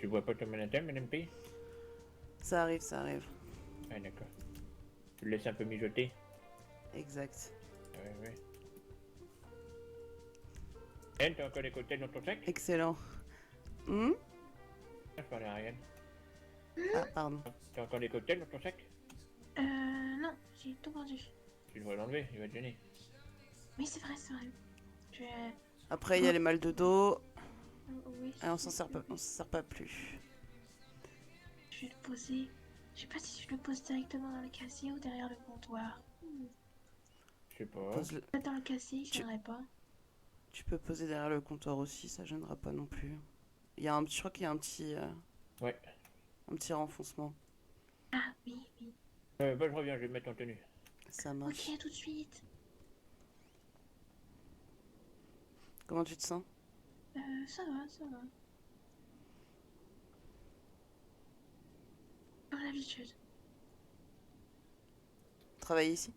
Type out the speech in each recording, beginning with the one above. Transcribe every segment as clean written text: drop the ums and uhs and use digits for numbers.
Tu vois pas ton manatem, Madame P? Ça arrive, ça arrive. Ah, d'accord. Tu le laisses un peu mijoter? Exact. Ouais. Elle, t'as encore des cocktails dans ton sac? Excellent. Hmm. Je parlais à Ariane. Ah, pardon. T'as encore des cocktails dans ton sac? Non, j'ai tout vendu. Tu devrais l'enlever, il va te gêner. Oui, c'est vrai, c'est vrai. Je... Après, il y a les mal de dos. Oui, Et on s'en sert pas plus. je vais le poser. Je sais pas si je le pose directement dans le casier ou derrière le comptoir. Je sais pas. Pose-le. Peut-être dans le casier, je Tu- viendrai pas. Tu peux poser derrière le comptoir aussi, ça gênera pas non plus. Il y a un, je crois qu'il y a Ouais. un petit renfoncement. Ah, oui, oui. Bah, je reviens, je vais me mettre en tenue. Ça marche. Ok, tout de suite. Comment tu te sens? Ça va, ça va. Comme d'habitude. Travailler ici?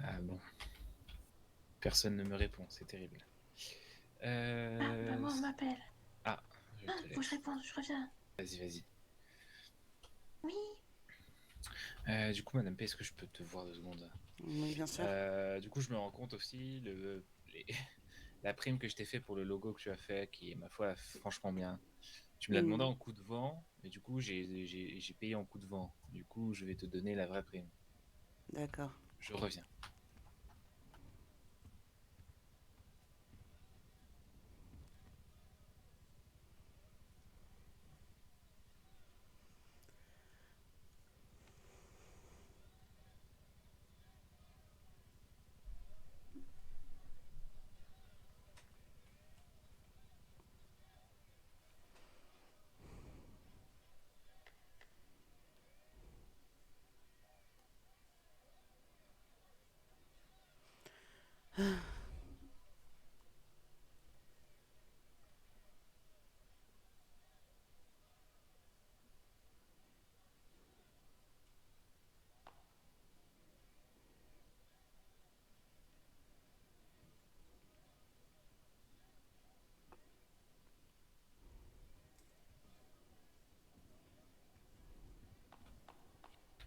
Ah bon. Personne ne me répond, c'est terrible. Ah, moi, on m'appelle. Ah, je te Faut que je laisse. réponde, je reviens. Vas-y. Oui. Du coup, Madame P, est-ce que je peux te voir 2 secondes? Oui, bien sûr. Du coup, je me rends compte aussi, la prime que je t'ai fait pour le logo que tu as fait, qui est, ma foi, franchement bien. Tu me l'as demandé en coup de vent, mais du coup, j'ai payé en coup de vent. Du coup, je vais te donner la vraie prime. D'accord. Je reviens.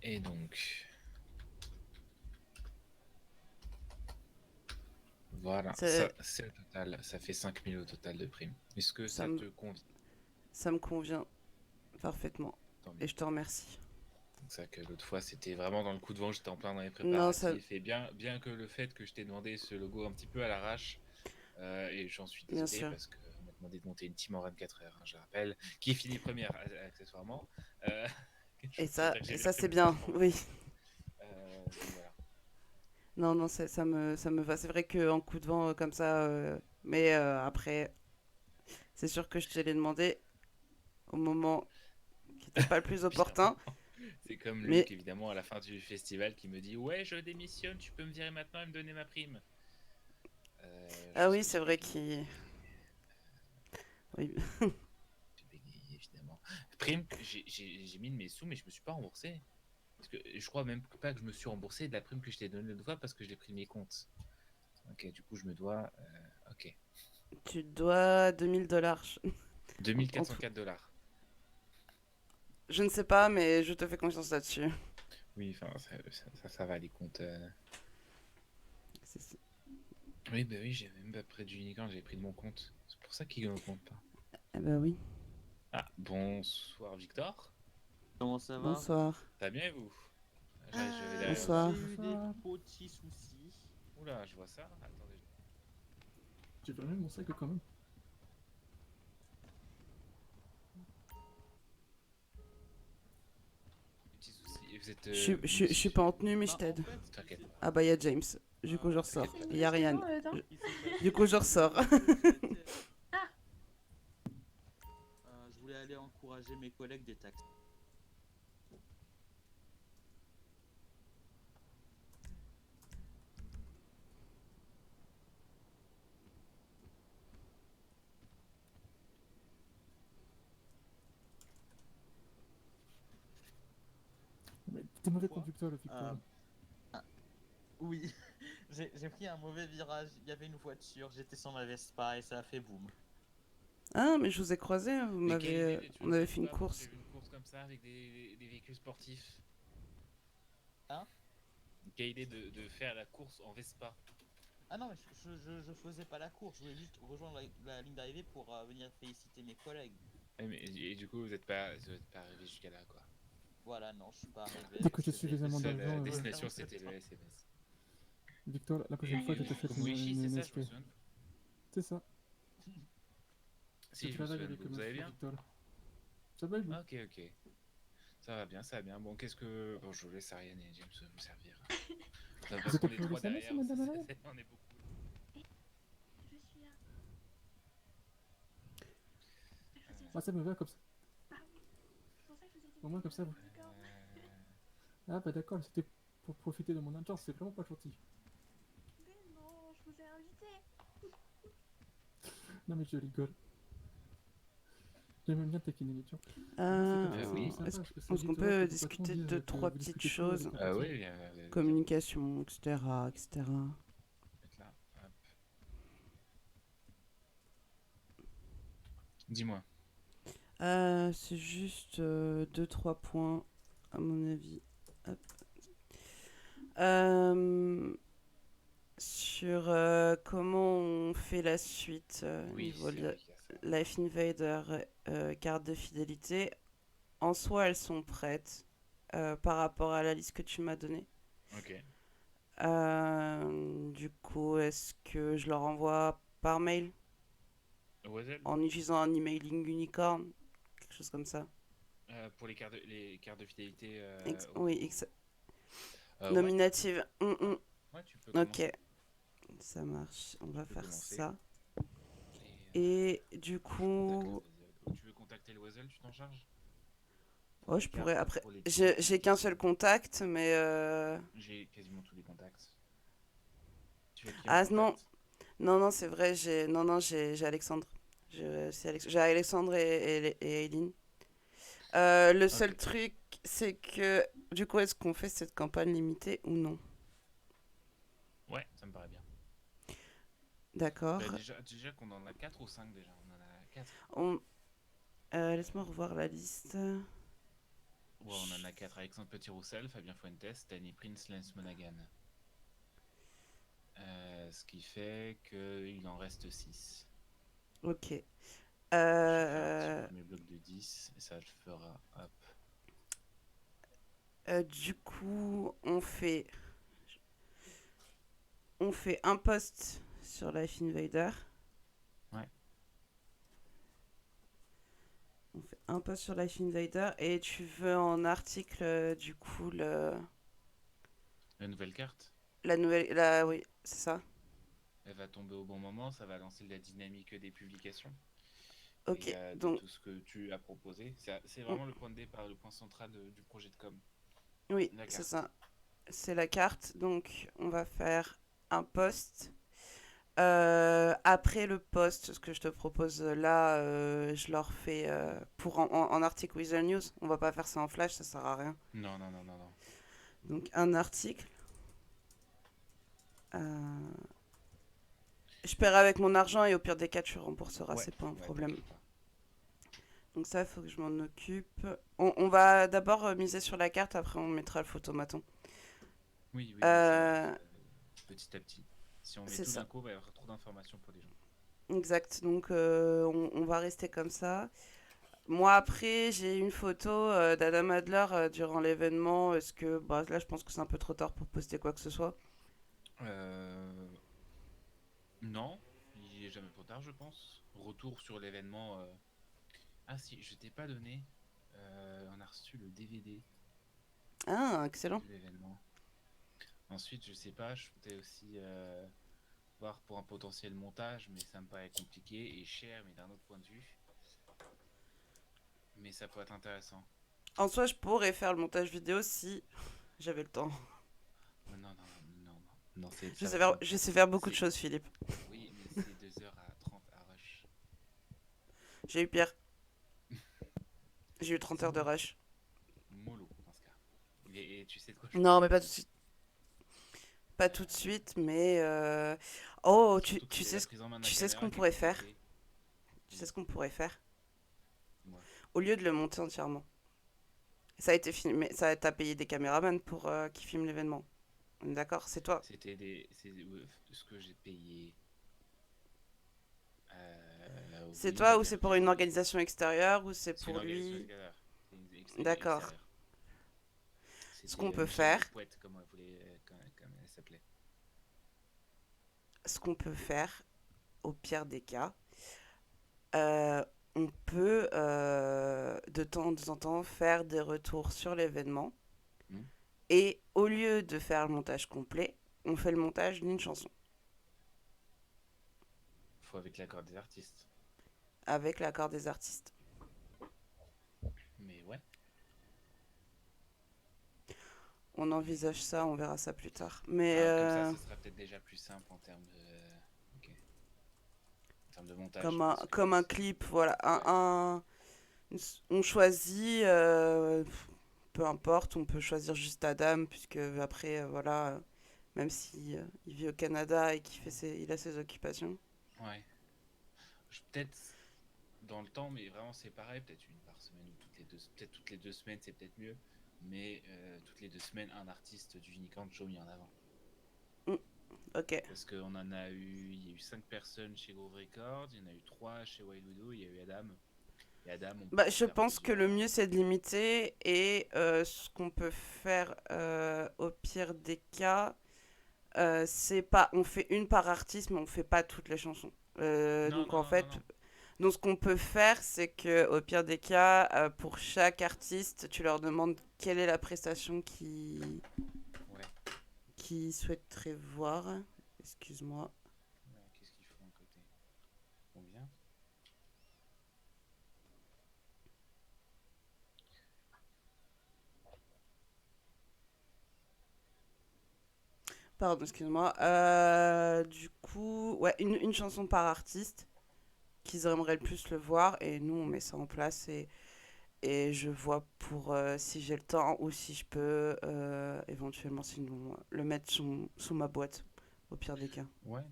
Et donc... Voilà, ça c'est le total. Ça fait 5000 au total de primes. Est-ce que ça te convient? Ça me convient parfaitement. Tant mieux. Et je te remercie. Donc ça que l'autre fois c'était vraiment dans le coup de vent, j'étais en plein dans les Non, ça... préparatifs. Et bien que le fait que je t'ai demandé ce logo un petit peu à l'arrache, et j'en suis Bien désolé sûr. parce qu'on m'a demandé de monter une team en 24 heures, hein, je rappelle, qui finit première accessoirement. Et Je veux dire que j'ai ça fait c'est mon bien, franchement. oui. Donc voilà. Non, ça me va. C'est vrai qu'en coup de vent comme ça, mais après, c'est sûr que je te l'ai demandé au moment qui n'était pas le plus opportun. C'est comme Mais Luc, évidemment, à la fin du festival, qui me dit ouais, je démissionne, tu peux me virer maintenant et me donner ma prime. ah Chose oui, que c'est j'ai vrai bégayé. qu'il. Oui. J'ai bégayé, évidemment. Prime, j'ai mis de mes sous, mais je me suis pas remboursé. Parce que je crois même pas que je me suis remboursé de la prime que je t'ai donnée l'autre fois parce que je l'ai pris de mes comptes. Ok, du coup, je me dois. Ok. Tu dois $2000. 2404 $. Je ne sais pas, mais je te fais confiance là-dessus. Oui, enfin, ça va, les comptes. C'est- Oui, bah oui, j'ai même pas pris du unicorn, j'ai pris de mon compte. C'est pour ça qu'il ne compte pas. Eh ben oui. Ah, bonsoir, Victor. Comment ça va? Bonsoir. Ça va bien et vous? Je vais derrière vous. Bonsoir. J'ai eu des petits soucis. Oula, je vois ça. Attendez. J'ai fermé mon sac quand même. Petit souci. Vous êtes. Je suis pas en tenue, mais je Bah, t'aide. en fait, T'inquiète pas. Ah bah, il y a James. Du coup, je ressors. t'inquiète Il y a Ryan. il s'est passé Du coup, je un ressors. truc, Ah. je voulais aller encourager mes collègues des taxis. Mais t'es mauvais Quoi conducteur, le Victor. Oui, j'ai pris un mauvais virage. Il y avait une voiture, j'étais sans ma Vespa et ça a fait boum. Ah, mais je vous ai croisé, hein, Mais quelle idée, tu on veux avait faire fait une quoi? Moi, course. j'ai vu une course comme ça avec des véhicules sportifs. Hein? Quelle idée de faire la course en Vespa? Ah non, mais je faisais pas la course, je voulais juste rejoindre la ligne d'arrivée pour venir féliciter mes collègues. Et du coup, vous êtes pas arrivé jusqu'à là, quoi. Voilà, non, je suis pas arrivé. Dès que j'ai C'était- suffisamment La d'argent, destination, je- c'était le SMS. Victor, la prochaine Aïe, fois, je aïe, te aïe. fais Moichi, c'est une ça, je SP. me souviens. C'est ça. Si, Je je me travaille souviens. avec Vous eux allez maintenant, bien? Victor. Ça va, et vous? Ok, ok. Ça va bien, ça va bien. Bon, qu'est-ce que. Bon, je vous laisse Ariane et James vous servir. Ça va Vous parce êtes qu'on est plus au trois SMS, derrière, madame Alain? Je on est beaucoup. suis là. Je vous ai Ah, ça me va comme ça. Ah oui. C'est pour ça que je vous ai dit. Au moins, comme ça, vous. D'accord. Ah, bah d'accord, c'était pour profiter de mon indulgence, c'est vraiment pas gentil. Mais non, je vous ai invité. Non, mais je rigole. J'aime bien taquiner les gens. oui. Est-ce qu'on peut discuter de trois petites choses? Ah oui, Communication, etc., etc. Être là. Hop. Dis-moi. C'est juste deux, trois points, à mon avis. Hop. Sur comment on fait la suite niveau c'est vrai qu'il y a ça. Life Invader, carte de fidélité. En soi, elles sont prêtes par rapport à la liste que tu m'as donnée. Ok. Du coup, est-ce que je leur envoie par mail Oisel en utilisant un emailing unicorn, quelque chose comme ça? pour les cartes de fidélité. Oui, ouais. nominative. Ouais, tu peux Ok, commencer. ça marche. On va peux faire commencer. ça. Et, Et du contacte coup, l'Oisel. Tu veux contacter l'Oisel, tu t'en charges? oh, je Les pourrais cartes après. pour les J'ai cartes j'ai qu'un seul contact, mais J'ai quasiment tous les contacts. Tu as qui en ah non, contact? non, c'est vrai. J'ai Alexandre. J'ai Alexandre et Eileen. Le seul Ok. truc, c'est que du coup, est-ce qu'on fait cette campagne limitée ou non? Ouais, ça me paraît bien. D'accord. Bah, déjà qu'on en a 4 ou 5 déjà. On en a 4. On... Laisse-moi revoir la liste. Ouais, on en a 4. Alexandre Petit-Roussel, Fabien Fuentes, Danny Prince, Lance Monaghan. Ce qui fait qu'il en reste 6. Ok. Je vais faire un petit premier bloc de 10 et ça le fera. Hop. Du coup, on fait un post sur Life Invader. Ouais. On fait un post sur Life Invader et tu veux en article du coup La nouvelle carte, oui, c'est ça. elle va tomber au bon moment, ça va lancer la dynamique des publications. Ok, Et de donc tout ce que tu as proposé. C'est on- vraiment le point de départ, le point central du projet de com. oui, La c'est carte. ça. C'est la carte. Donc on va faire un post. Après le post, ce que je te propose là, je leur fais en article Weasel News. On va pas faire ça en flash, ça sert à rien. Non. Donc un article. Je paierai avec mon argent et au pire des cas, tu rembourseras, Ouais, c'est pas un ouais, problème. t'inquiète pas. Donc ça, il faut que je m'en occupe. On va d'abord miser sur la carte, après on mettra le photomaton. Oui, Euh, petit à petit. Si on met c'est tout ça. d'un coup, il va y avoir trop d'informations pour les gens. Exact, donc on va rester comme ça. Moi après, j'ai une photo d'Adam Adler durant l'événement. Est-ce que... Bah, là, je pense que c'est un peu trop tard pour poster quoi que ce soit. Non, il est jamais trop tard, je pense. Retour sur l'événement. Ah si, je t'ai pas donné. On a reçu le DVD Ah, excellent. de l'événement. Ensuite, je sais pas, je voulais aussi voir pour un potentiel montage, mais ça me paraît compliqué et cher, mais d'un autre point de vue. Mais ça peut être intéressant. En soi, je pourrais faire le montage vidéo si j'avais le temps. Non, Je sais faire beaucoup de choses, Philippe. Oui, mais c'est 2h30 à rush. J'ai eu pire. J'ai eu 30 heures de rush. Mollo dans ce cas. Et tu sais de quoi je Non, mais pas tout de suite. Pas tout de suite, mais... Oh, Surtout tu qu'il sais a ce prise en main de la tu sais ce caméra qu'on qui est pourrait faire? compliqué. Tu sais ce qu'on pourrait faire? Moi. Au lieu de le monter entièrement. Ça a été filmé, ça t'as payé des caméramans pour qui filment l'événement. On est d'accord, c'est toi. C'était ce que j'ai payé. C'est Oui, on toi va ou dire c'est que pour j'ai une payé. organisation extérieure ou c'est C'est une pour organisation lui? extérieure. C'est une D'accord. extérieure. Ce qu'on C'était peut Michel faire, Poète, comment elle voulait, comme elle s'appelait. ce qu'on peut faire, au pire des cas, euh, on peut de temps en temps faire des retours sur l'événement Hmm. et au lieu de faire le montage complet, on fait le montage d'une chanson Faut avec l'accord des artistes. avec l'accord des artistes. Mais ouais. On envisage ça, on verra ça plus tard. Mais Alors, comme ça, ce sera peut-être déjà plus simple en termes de. Ok. En termes de montage. Parce que comme un clip, voilà, ouais. on choisit, peu importe, on peut choisir juste Adam, puisque après, voilà, même si il vit au Canada et il a ses occupations. Ouais. Peut-être dans le temps, mais vraiment c'est pareil. Peut-être une par semaine ou peut-être toutes les 2 semaines, c'est peut-être mieux. Mais toutes les 2 semaines, un artiste du Unicorn Show mis en avant. Mm, ok. Parce qu'on en a eu, il y a eu 5 personnes chez Groove Records, il y en a eu 3 chez Wild Widow, il y a eu Adam. Et Adam, on peut Bah, en je faire pense que plusieurs. le mieux c'est de limiter et ce qu'on peut faire au pire des cas, c'est pas, on fait une par artiste, mais on fait pas toutes les chansons. Non, Donc non, en non, non, fait, non. donc ce qu'on peut faire, c'est que au pire des cas, pour chaque artiste, tu leur demandes quelle est la prestation Ouais. qui souhaiterait voir. Excuse-moi. Qu'est-ce qu'ils font à côté? Combien? Pardon, excuse-moi. Du coup, ouais, une chanson par artiste qu'ils aimeraient le plus le voir et nous on met ça en place et je vois pour si j'ai le temps ou si je peux éventuellement sinon le mettre sous ma boîte au pire des cas. Ouais.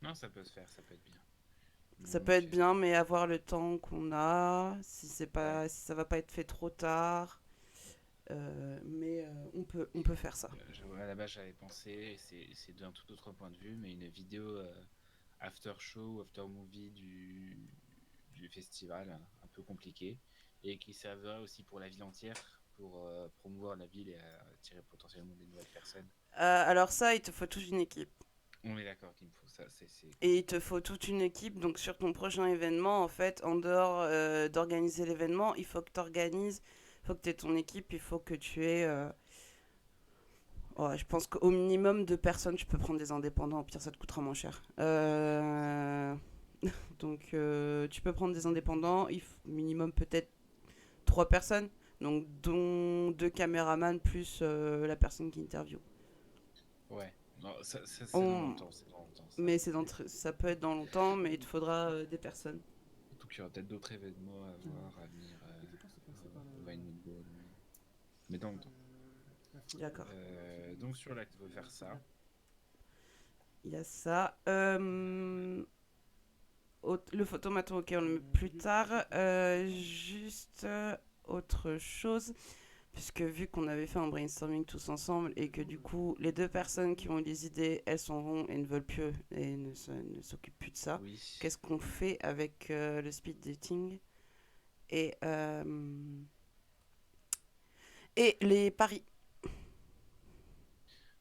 Non, ça peut se faire, ça peut être bien. Ça peut Donc, être bien, mais avoir le temps qu'on a, ouais. si ça va pas être fait trop tard, mais on peut faire ça. À la base, j'avais pensé, c'est d'un tout autre point de vue, mais une vidéo after show, after movie du festival, un peu compliqué, et qui servira aussi pour la ville entière, pour promouvoir la ville et attirer potentiellement des nouvelles personnes. Alors ça, il te faut toute une équipe. On est d'accord qu'il me faut ça, c'est Et il compliqué. te faut toute une équipe, donc sur ton prochain événement, en fait, en dehors d'organiser l'événement, il faut que tu organises, il faut que tu aies ton équipe, il faut que tu aies... ouais, je pense qu'au minimum 2 personnes, tu peux prendre des indépendants, au pire ça te coûtera moins cher. Donc tu peux prendre des indépendants, minimum peut-être 3 personnes, donc dont 2 caméramans plus la personne qui interview. Ouais, non, ça, c'est dans On- longtemps, c'est dans longtemps ça. Mais ça peut être dans longtemps, mais il te faudra des personnes. Surtout qu'il y aura peut-être d'autres événements à voir, à venir, Effectivement, c'est passé par au Vine Ball, mais dans le temps. D'accord. Donc sur l'acte, il faut faire ça. Il y a ça. Le photomaton, ok, on le met plus tard. Juste autre chose, puisque vu qu'on avait fait un brainstorming tous ensemble et que du coup, les 2 personnes qui ont eu les idées, elles s'en vont et ne veulent plus et ne s'occupent plus de ça. Oui. Qu'est-ce qu'on fait avec le speed dating et, et les paris?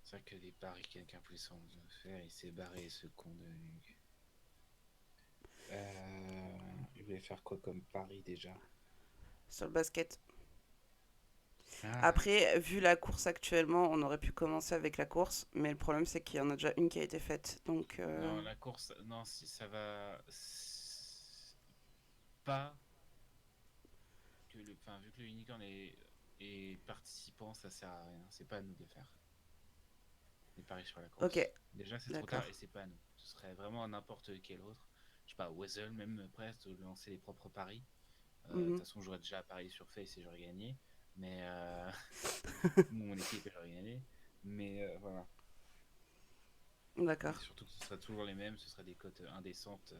C'est vrai que les paris, quelqu'un voulait s'en faire, il s'est barré ce con de Hugues. Il voulait faire quoi comme pari déjà? Sur le basket. Ah, Après, vu la course actuellement, on aurait pu commencer avec la course, mais le problème c'est qu'il y en a déjà une qui a été faite. Donc, non, la course, non, si ça va. Pas que le. Enfin, vu que le unicorn est participant, ça sert à rien. C'est pas à nous de faire les paris sur la ok, course. Déjà, c'est trop tard d'accord. et c'est pas à nous. Ce serait vraiment à n'importe quel autre. Je sais pas, Weasel, même presque, de lancer les propres paris. De toute Mhm. façon, j'aurais déjà parié sur Face et j'aurais gagné. Mais mon équipe, elle aurait gagné. Mais voilà. Et D'accord. surtout que ce sera toujours les mêmes, ce sera des cotes indécentes.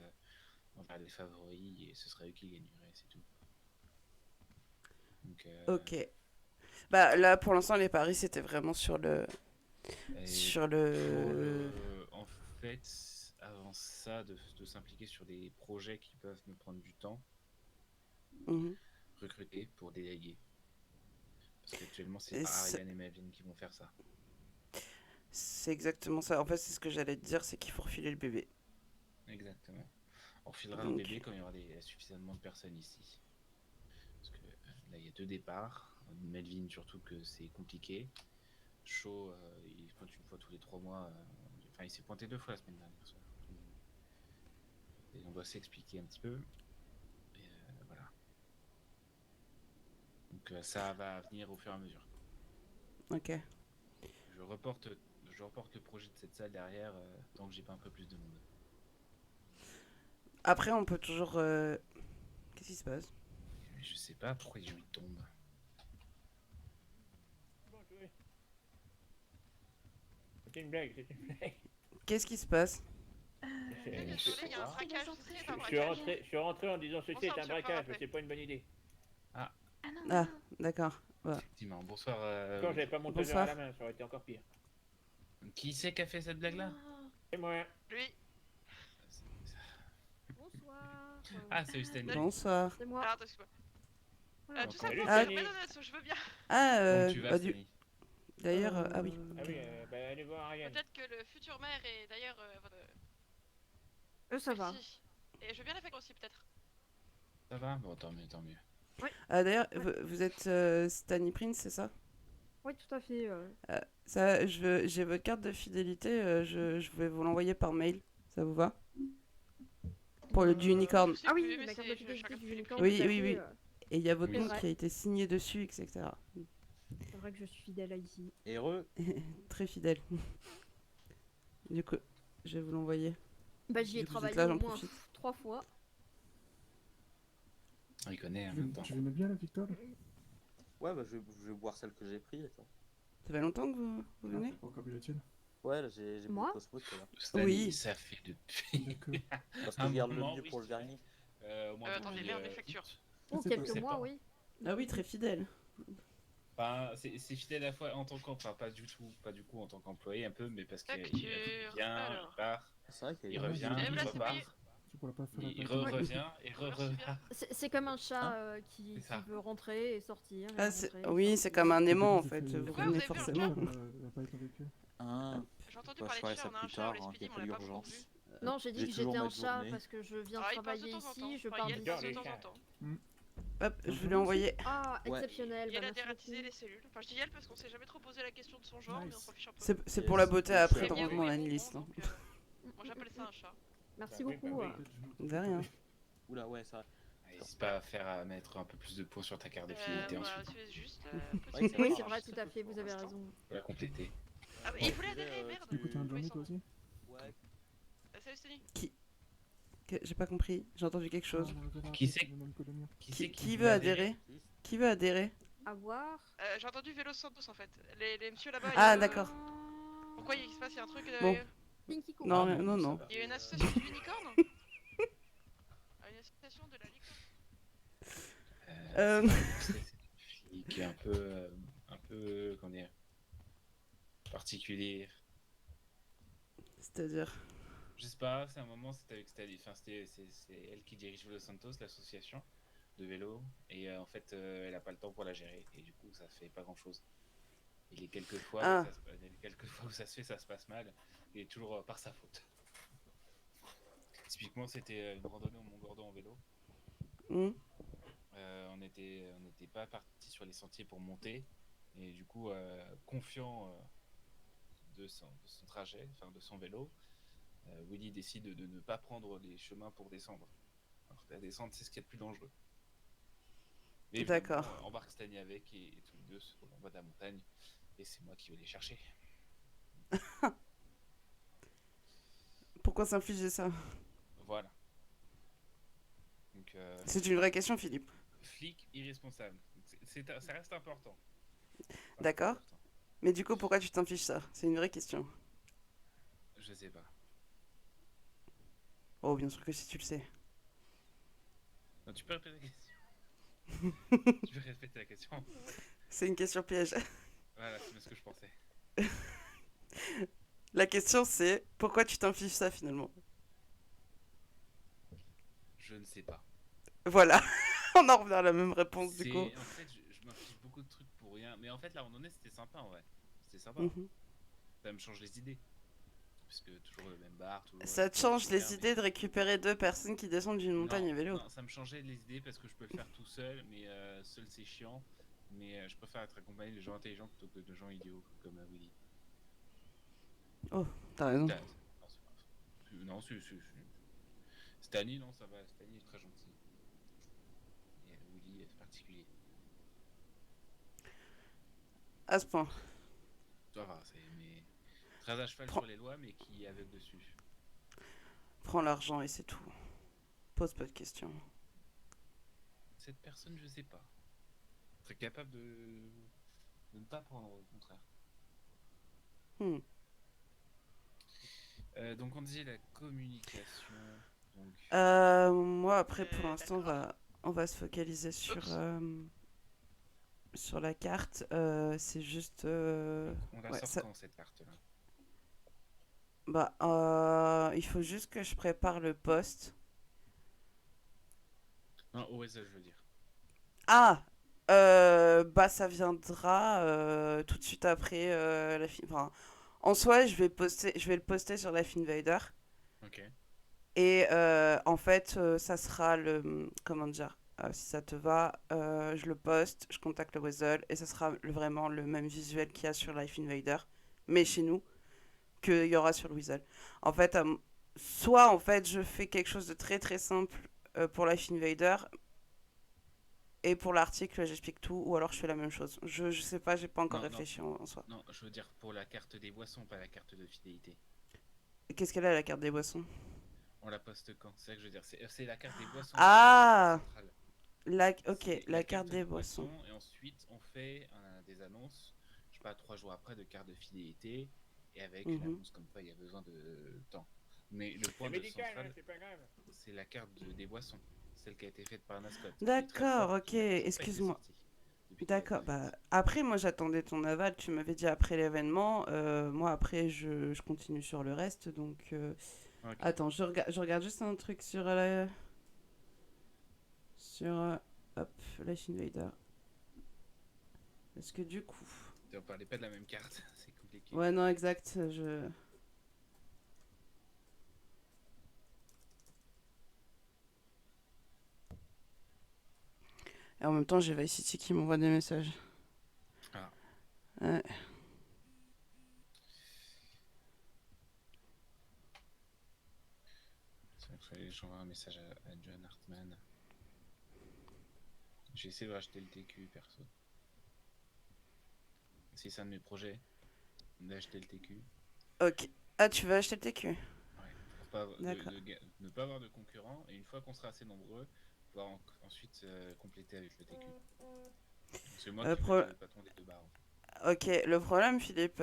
envers les favoris et ce serait eux qui gagneraient, c'est tout. Donc, Ok. Bah là, pour l'instant, les paris, c'était vraiment sur le... et Sur pour le... en fait, avant ça, de s'impliquer sur des projets qui peuvent me prendre du temps, Mhm. recruter pour déléguer. Parce qu'actuellement, c'est Et pas c'est Ariane et Melvin qui vont faire ça. c'est exactement ça. En fait, c'est ce que j'allais te dire, c'est qu'il faut refiler le bébé. Exactement. On filera le Donc, bébé quand il y aura suffisamment de personnes ici. Parce que là, il y a 2 départs. Melvin, surtout que c'est compliqué. Shaw, il se pointe une fois tous les 3 mois. Enfin, il s'est pointé 2 fois la semaine dernière. Et on doit s'expliquer un petit peu. Et voilà. Donc ça va venir au fur et à mesure. ok. Je reporte, je reporte le projet de cette salle derrière tant que j'ai pas un peu plus de monde. Après, on peut toujours... Qu'est-ce qui se passe? Mais je sais pas pourquoi les gens ils tombent. Bon, joué. C'était une blague, c'était une blague. Qu'est-ce qui se passe? Je c'est Désolé, il y a un les braquage, entrées, c'est c'est un les suis braquage. entrées. je suis rentré en disant ceci On est s'en un tire par braquage, mais après. c'est pas une bonne idée. Ah non, Ah, non. d'accord. Voilà. Effectivement, bonsoir. Quand j'avais pas mon taser à Bonsoir. la main, ça aurait été encore pire. Qui c'est qui a fait cette blague-là? Non. C'est moi. Lui, Bonsoir. Ah, c'est Stanley. Bonsoir. C'est moi. ah, attends, excuse-moi. Voilà. Tout ça Salut, pour Stanley. dire Benonnet, je veux bien. Ah, Comment tu vas, bah, Stanley? d'ailleurs, ah oui. Ah oui, bah allez voir Ariane. Peut-être que le futur maire est d'ailleurs. Ça va. Merci. Et je veux bien la faire aussi, peut-être. Ça va? Bon, tant mieux, tant mieux. Ah, d'ailleurs, vous êtes Stanley Prince, c'est ça? Oui, tout à fait. Ça, j'ai votre carte de fidélité, je vais vous l'envoyer par mail. Ça vous va? Pour le du unicorn. Je sais Ah plus, oui, mais la carte c'est- de je- fidélité chacun du fait les unicorn. Oui, tout à oui, fait, oui. Et il y a votre Oui, nom c'est qui a été signé dessus, etc. C'est vrai que je suis fidèle à ici. Heureux. Très fidèle. Du coup, je vais vous l'envoyer. Bah, j'y ai Vu que vous êtes travaillé là, au j'en moins profite. 3 fois. Il connaît en même temps. Tu l'aimais bien la victoire? Ouais, bah je vais boire celle que j'ai prise. Attends. Ça fait longtemps que vous venez? Pas encore bu la tienne. Ouais, là j'ai bu Moi le Cosmo tout à l'heure. Stanley, Oui. ça fait depuis D'accord. Parce que un je garde le moment, mieux oui, pour le dernier. au moins Attendez, depuis, merde, les factures. août. Oh, C'est quelques pas- mois, septembre. oui. Ah oui, très fidèle. Enfin, c'est fidèle à la fois en tant qu'employé, enfin pas du tout, pas du coup en tant qu'employé un peu, mais parce qu'il Facture, vient, il alors. part, C'est vrai qu'il y il a Ouais, revient, j'ai- Et il là, c'est repart, payé. Tu pourras pas faire il la partie. revient et Merci revient. bien. C'est comme un chat qui C'est ça. veut rentrer et sortir. et Ah, rentrer et oui, c'est sortir. comme un aimant en J'ai fait. fait- Vous Pourquoi revenez vous avez vu un forcément. Elle va pas être avec eux. Ah, J'ai entendu Bah, parler je ferai de chat, ça on a un plus chat tard, dans hein, l'expédie, y a mais pas on l'a pas d'urgence. encore vu. Non, j'ai dit J'ai que toujours j'étais un ma chat journée. parce que je viens Ah, il passe travailler de temps en temps. ici, je Enfin, pars il d'ici. passe de les temps en chats. temps. Hop, je vous l'ai envoyé. Ah, Ouais. exceptionnel. Et elle bah, a merci dératiser beaucoup. les cellules. Enfin, je dis elle parce qu'on s'est jamais trop posé la question de son genre, mais on Nice. s'en fiche un peu. C'est pour la beauté après Et de bien, rendre oui, dans mais la bon, liste. donc, moi j'appelle ça un chat. Merci Bah oui, beaucoup. bah oui. De rien. Oula, ouais, ça. N'hésite pas à mettre un peu plus de points sur ta carte de fidélité Voilà, ensuite, c'est juste. Ouais, Oui, ça c'est marche. vrai, tout à fait, vous avez Pour raison. pour la compléter. Ah, mais il voulait adhérer, merde. Du coup, t'as un Oui, journée sans toi nom. aussi? Ouais. Salut Sténie. J'ai pas compris. J'ai entendu quelque chose. Qui c'est Le même que le mien. Qui veut adhérer? Qui veut adhérer? À voir. J'ai entendu Vélo Santos en fait. Les messieurs là-bas. Ah, ils, d'accord. Pourquoi il se passe? Il y a un truc. Bon. Pinky Cookie. Non, Ah, non, ça non. va. Il y a une association du unicorne. Ah, une association de la licorne. Euh, C'est une fille qui est un peu, comment dire, particulier. C'est-à-dire. Je sais pas, c'est un moment, c'était avec enfin, c'est elle qui dirige Vélo Santos, l'association de vélo, et en fait, elle a pas le temps pour la gérer, et du coup, ça fait pas grand-chose. Et les quelques fois, Ah. les quelques fois où ça se fait, ça se passe mal, et toujours par sa faute. Typiquement, c'était une randonnée au Mont-Gordon en vélo. Hmm. On n'était pas parti sur les sentiers pour monter, et du coup, confiant de son trajet, enfin de son vélo, Willy décide de ne pas prendre les chemins pour descendre. Alors que la descente, c'est ce qu'il y a de plus dangereux. Mais évidemment, D'accord. embarque Stanley avec, et tous les deux se roulent en bas de la montagne, et c'est moi qui vais les chercher. Pourquoi s'infliger ça? Voilà. Donc, C'est une vraie question, Philippe. flic irresponsable. Donc, ça reste important. D'accord. Mais du coup, pourquoi tu t'infliges ça? C'est une vraie question. Je sais pas. Oh, bien sûr que si tu le sais. Non, tu peux répéter la question. Tu peux répéter la question. C'est une question piège. Voilà, c'est bien ce que je pensais. La question c'est pourquoi tu t'infliges ça finalement? Je ne sais pas. Voilà, on en revient à la même réponse du C'est coup. en fait, je m'inflige beaucoup de trucs pour rien. Mais en fait, là, on en est, c'était sympa en vrai. C'était sympa. Mhm. Ça me change les idées. Parce que toujours le même bar, toujours. Ça te toujours change le les faire, idées de récupérer deux personnes qui descendent d'une montagne à vélo. Non, ça me changeait les idées parce que je peux le faire tout seul, mais seul c'est chiant. Mais je préfère être accompagné de gens intelligents plutôt que de gens idiots comme Willy. Oh, t'as raison. Non, Stanley, non, ça va. Stanley est très gentil. Et Willy est particulier. À ce point. Ça va, c'est mais très à cheval Prends- sur les lois, mais qui est aveugle dessus. Prends l'argent et c'est tout. Pose pas de questions. Cette personne, je sais pas. Très capable de ne pas prendre, au contraire. Hmm. Donc on disait la communication. Donc Moi après pour l'instant D'accord. on va se focaliser sur la carte. C'est juste on la ouais, sort ça- quand cette carte-là? bah il faut juste que je prépare le poste. Non, OSL, je veux dire. Ah bah ça viendra tout de suite après la fin. Enfin, en soi je vais le poster sur la Finvader. Ok. Et en fait, ça sera comment dire, si ça te va, je le poste, je contacte le Weasel, et ça sera vraiment le même visuel qu'il y a sur Life Invader, mais chez nous, qu'il y aura sur le Weasel. En fait, soit en fait, je fais quelque chose de très très simple pour Life Invader, et pour l'article, j'explique tout, ou alors je fais la même chose. Je sais pas, j'ai pas encore Non, non. réfléchi en soi. Non, je veux dire pour la carte des boissons, pas la carte de fidélité. Qu'est-ce qu'elle a, la carte des boissons? On la poste quand? C'est ça que je veux dire. C'est la carte des boissons. Ah Centrale. Ok, C'est la carte des boissons. Et ensuite, on fait des annonces, je sais pas, 3 jours après, de carte de fidélité. Et avec une Mhm. annonce comme quoi il y a besoin de temps. Mais le C'est point de médical, central, hein, c'est pas grave. c'est la carte des boissons. Celle qui a été faite par Nascot. D'accord, ok, excuse-moi. D'accord, bah après moi j'attendais ton aval, tu m'avais dit après l'événement, moi après je continue sur le reste, donc attends, je regarde juste un truc sur hop, Life Invader. Parce que du coup, On parlait pas de la même carte, c'est compliqué. ouais non exact, je... Et en même temps j'ai Vice City qui m'envoie des messages. Ah. Ouais. C'est vrai que j'envoie un message à John Hartman. J'ai essayé de racheter le TQ perso. Si c'est un de mes projets, d'acheter le TQ. Ok. Ah tu veux acheter le TQ? Ouais, pour pas D'accord. ne pas avoir de concurrents, et une fois qu'on sera assez nombreux, pouvoir ensuite compléter avec le TQ. C'est moi qui vais être le patron des deux bars. Ok, le problème, Philippe,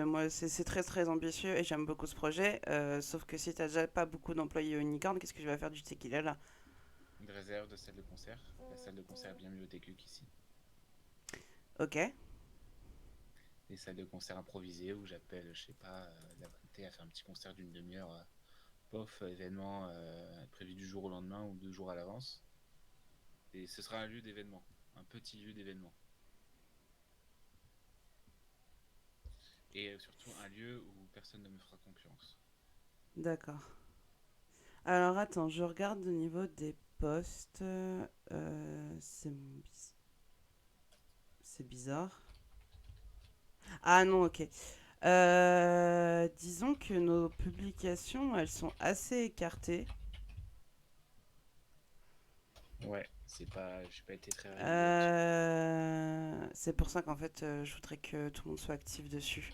moi, c'est très très ambitieux et j'aime beaucoup ce projet. Sauf que si t'as déjà pas beaucoup d'employés au Unicorn, qu'est-ce que je vais faire du tequila là? Une réserve de salle de concert. La salle de concert est bien mieux au TQ qu'ici. Ok. Des salles de concert improvisées où j'appelle, je sais pas, la vingtaine à faire un petit concert d'une demi-heure. Pof, événement prévu du jour au lendemain ou 2 jours à l'avance. Et ce sera un lieu d'événement. Un petit lieu d'événement. Et surtout un lieu où personne ne me fera concurrence. D'accord. Alors attends, je regarde au niveau des postes. C'est bizarre. Ah non, ok. Disons que nos publications, elles sont assez écartées. Ouais, j'ai pas été très régulier. C'est pour ça qu'en fait, je voudrais que tout le monde soit actif dessus.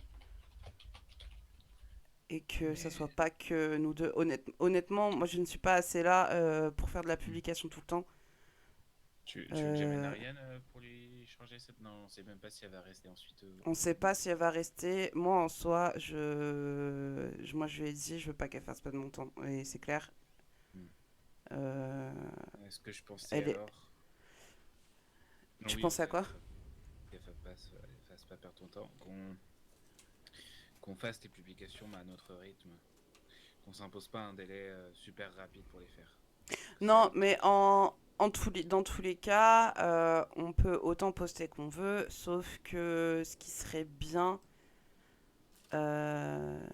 Et que ça soit pas que nous deux. Honnêtement, moi je ne suis pas assez là pour faire de la publication tout le temps. Tu veux que j'amène Ariane pour lui changer cette... Non, on sait même pas si elle va rester ensuite. On sait pas si elle va rester. Moi en soi, moi je lui ai dit, je veux pas qu'elle fasse pas de mon temps. Et c'est clair. Hmm. Euh, Ce que je pensais Elle est- alors. Non, Tu oui, pensais à quoi? qu'elle fasse pas perdre ton temps. Qu'on fasse tes publications à notre rythme. Qu'on s'impose pas un délai super rapide pour les faire. Non, mais dans tous les cas, on peut autant poster qu'on veut, sauf que ce qui serait bien, euh,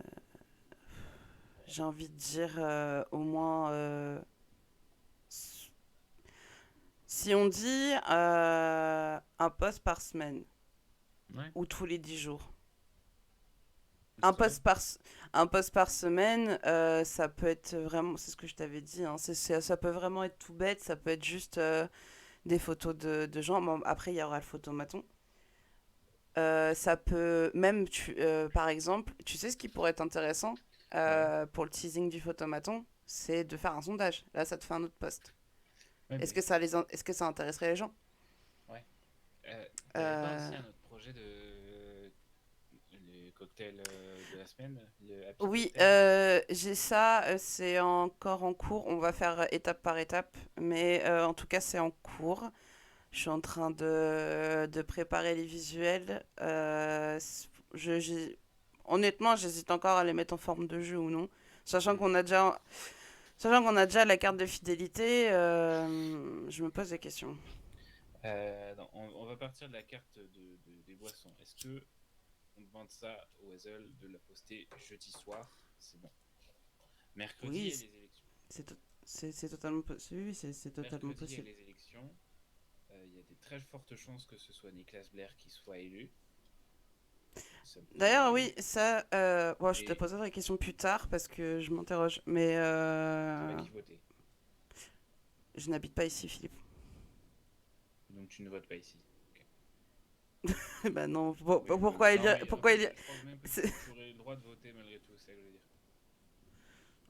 j'ai envie de dire au moins, si on dit un post par semaine Ouais. ou tous les 10 jours. C'est Un très post par, un post par semaine, ça peut être vraiment, c'est ce que je t'avais dit, hein, ça peut vraiment être tout bête, ça peut être juste des photos de gens. Bon, après, il y aura le photomaton. Ça peut même, par exemple, tu sais ce qui pourrait être intéressant pour le teasing du photomaton, c'est de faire un sondage. Là, ça te fait un autre post. Ouais, Est-ce mais- que est-ce que ça intéresserait les gens? T'avais pas Euh, aussi un autre projet de le cocktail de la semaine, le Happy Oui, Cocktail. j'ai ça, c'est encore en cours. On va faire étape par étape, mais en tout cas, c'est en cours. Je suis en train de préparer les visuels. Honnêtement, j'hésite encore à les mettre en forme de jeu ou non. Sachant qu'on a déjà, sachant qu'on a déjà la carte de fidélité, je me pose des questions. Non, on va partir de la carte des boissons. Est-ce que on demande ça au Hazel de la poster jeudi soir? C'est bon. Mercredi, Oui, il y a les élections. c'est totalement possible. Oui, c'est totalement Mercredi, il y a possible. les élections. Il y a des très fortes chances que ce soit Nicolas Blair qui soit élu. Ça D'ailleurs, peut- oui, ça, bon, je te Et poserai la question plus tard parce que je m'interroge. Mais c'est pas qui voter. je n'habite pas ici, Philippe. Donc tu ne votes pas ici. Bah non, Oui, pourquoi il y non, a, mais en pourquoi fait, il y a... je pense même que c'est- tu aurais le droit de voter malgré tout, c'est ça que je veux dire.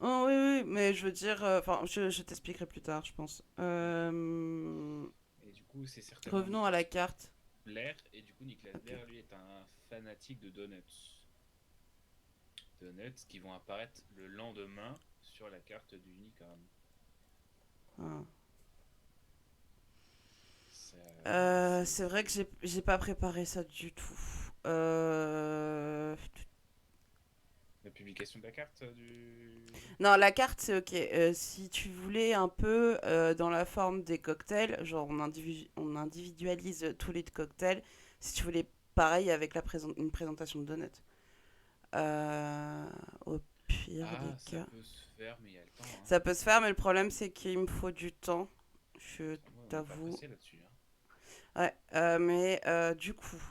Oh, oui, oui, mais je veux dire, enfin, je t'expliquerai plus tard, je pense. Et du coup, c'est certainement Revenons à la Nicolas carte. Blair. Et du coup, Nicolas Ok. Blair, lui, est un fanatique de donuts. Donuts qui vont apparaître le lendemain sur la carte du Unicorn. Ah. Ça- C'est vrai que j'ai pas préparé ça du tout. La publication de la carte du. Non, la carte, c'est ok. Si tu voulais un peu dans la forme des cocktails, genre on individualise tous les cocktails. Si tu voulais pareil avec une présentation de donuts. Au pire des Ah, ça cas. peut se faire, mais il y a le temps. Hein. Ça peut se faire, mais le problème c'est qu'il me faut du temps. Je Ouais, on est pas t'avoue. pressé là-dessus. Hein. Ouais, mais du coup,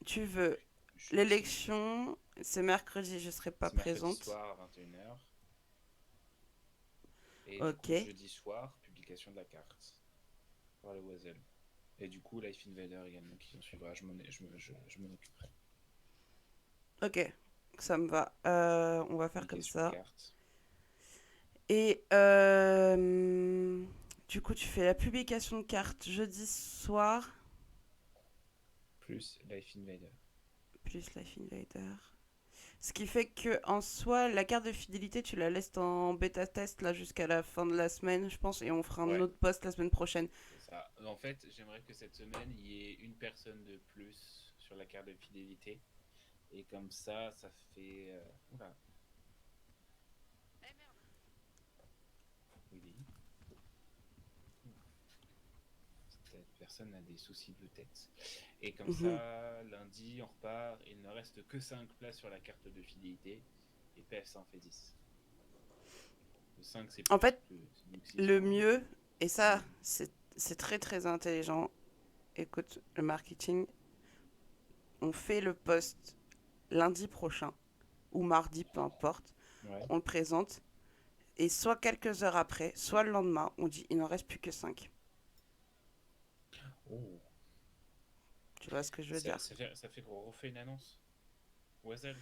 tu veux Je- l'élection, c'est mercredi, je serai pas C'est mercredi présente. soir à 21h. Et Ok. du coup, jeudi soir, publication de la carte par le Wazel. Et du coup, Life Invader également qui en suivra. Je m'en occuperai. Ok, ça me va. On va faire comme Publication de ça. carte. Et du coup, tu fais la publication de carte jeudi soir, Plus Life Invader. plus Life Invader. Ce qui fait que en soi, la carte de fidélité, tu la laisses en bêta test là jusqu'à la fin de la semaine, je pense, et on fera un Ouais. autre post la semaine prochaine. C'est ça. En fait, j'aimerais que cette semaine, il y ait une personne de plus sur la carte de fidélité. Et comme ça fait. Oula. Eh merde. Oui. Cette personne a des soucis de tête. Et comme Mhm. ça, lundi, on repart. Il ne reste que 5 places sur la carte de fidélité. Et PF, ça en fait 10. Le 5, c'est plus. En fait, donc six, le quoi. mieux, et ça, c'est très très intelligent. Écoute, le marketing, on fait le post lundi prochain ou mardi, peu importe. Ouais. On le présente. Et soit quelques heures après, soit le lendemain, on dit il n'en reste plus que 5. Oh. Tu vois ce que je veux dire? Ça fait qu'on refait une annonce. Wazel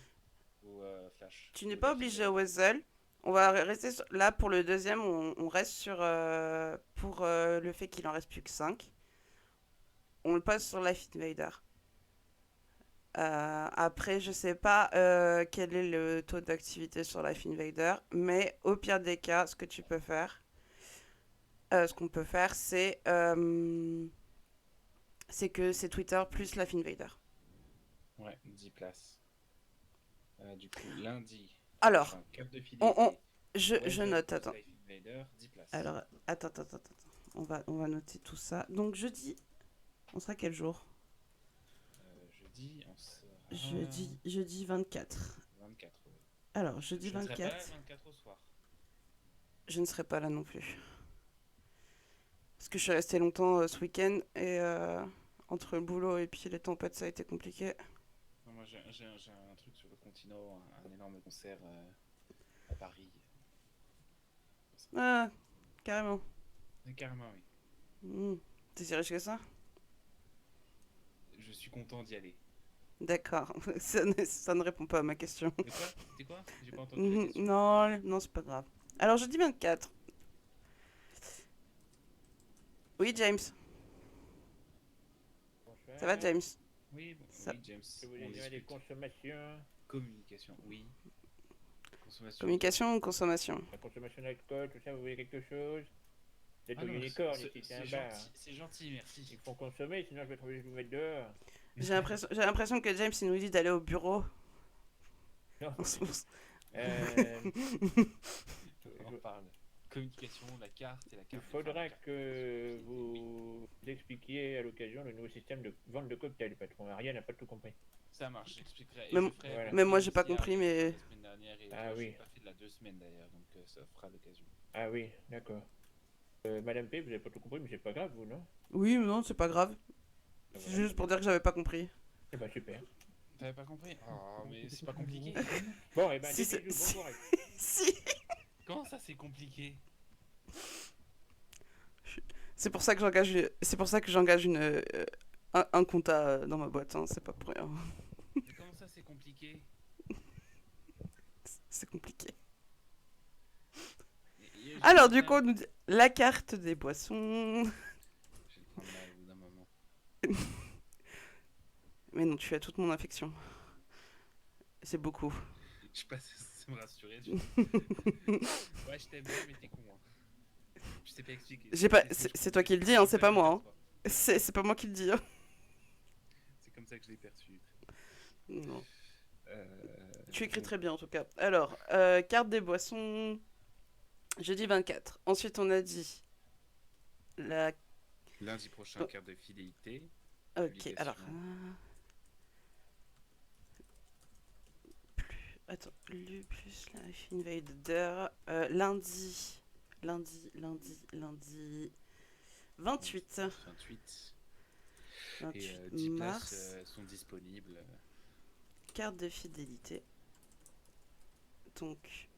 ou Flash. Tu n'es Ou pas Life obligé Invader. au Wesel. On va rester là pour le deuxième. On reste sur pour le fait qu'il en reste plus que 5. On le passe sur Life Invader. Après, je sais pas quel est le taux d'activité sur Life Invader, mais au pire des cas, ce que tu peux faire, ce qu'on peut faire, c'est que c'est Twitter plus Life Invader. Ouais, 10 places. Du coup, lundi. Alors, prochain, carte de on- fidélité. je Weather note, plus attends. Life Invader, 10 places. Alors, attends. On va noter tout ça. Donc, jeudi, on sera quel jour? Jeudi, on sera. Jeudi 24. 24. Ouais. Alors, jeudi Je ne serai pas là 24, le 24 au soir. je ne serai pas là non plus. Parce que je suis restée longtemps ce week-end et entre le boulot et puis les tempêtes, ça a été compliqué. Non, moi, j'ai un truc sur le continent, un énorme concert à Paris. Ah, carrément. Mais carrément, oui. T'es si riche que ça? Je suis content d'y aller. D'accord, ça ne répond pas à ma question. Mais quoi? C'était quoi? J'ai pas entendu la question. Non, c'est pas grave. Alors, jeudi 24. Oui, James. Bonsoir. Ça va, James? Oui, bon, Ça- oui, James. Je vous On dire des discute. consommations. Communication, oui. Consommation. Communication ou consommation? La consommation d'alcool, tout ça, vous voulez quelque chose? C'est Ah au non, unicorne c'est- ici, c'est un c'est bar. gentil, c'est gentil, merci. Il faut consommer, sinon je vais trouver de vous mettre dehors. J'ai l'impression que James, il nous dit d'aller au bureau. Non. En ce moment. On en parle. Communication, la carte et la Il carte. faudra que vous expliquiez à l'occasion le nouveau système de vente de cocktails, patron. Ariel n'a pas tout compris. Ça marche, j'expliquerai. Même- Voilà. même moi, j'ai pas compris, mais- La semaine dernière et Ah je oui. n'ai pas fait de la 2 semaines d'ailleurs, donc ça fera l'occasion. Ah oui, d'accord. Madame P, vous avez pas tout compris, mais c'est pas grave, vous, non? Oui, mais non, c'est pas grave. Ah, C'est voilà. juste pour dire que j'avais pas compris. Eh ben super. T'avais pas compris? Oh, mais c'est pas compliqué. Bon, et ben, Si, des bisous, si. bon courage. Si. Comment ça, c'est compliqué? C'est pour ça que j'engage un compta dans ma boîte, hein, c'est pas pour rien. Mais comment ça, c'est compliqué? C'est compliqué. J'ai Alors, le du temps. coup, on nous dit la carte des boissons. Je vais le prendre là au bout d'un moment. Mais non, tu as toute mon affection. C'est beaucoup. Je sais pas si ça me rassurer. Ouais, je t'aime bien, mais t'es con. Hein. Je t'ai pas expliqué. J'ai pas- Laisse-moi, je c'est toi comprends. qui le dis, hein, c'est pas moi, hein. Toi. C'est pas moi qui le dis. Hein. C'est comme ça que je l'ai perçu. Non. Euh, Tu écris bon. très bien en tout cas. Alors, carte des boissons, jeudi 24. Ensuite, on a dit la. Lundi prochain, Oh. carte de fidélité. Ok, Publication. alors. Attends, le plus Life Invader. Lundi. 28. 28. Et 28 10 mars. places sont disponibles. Carte de fidélité. Donc,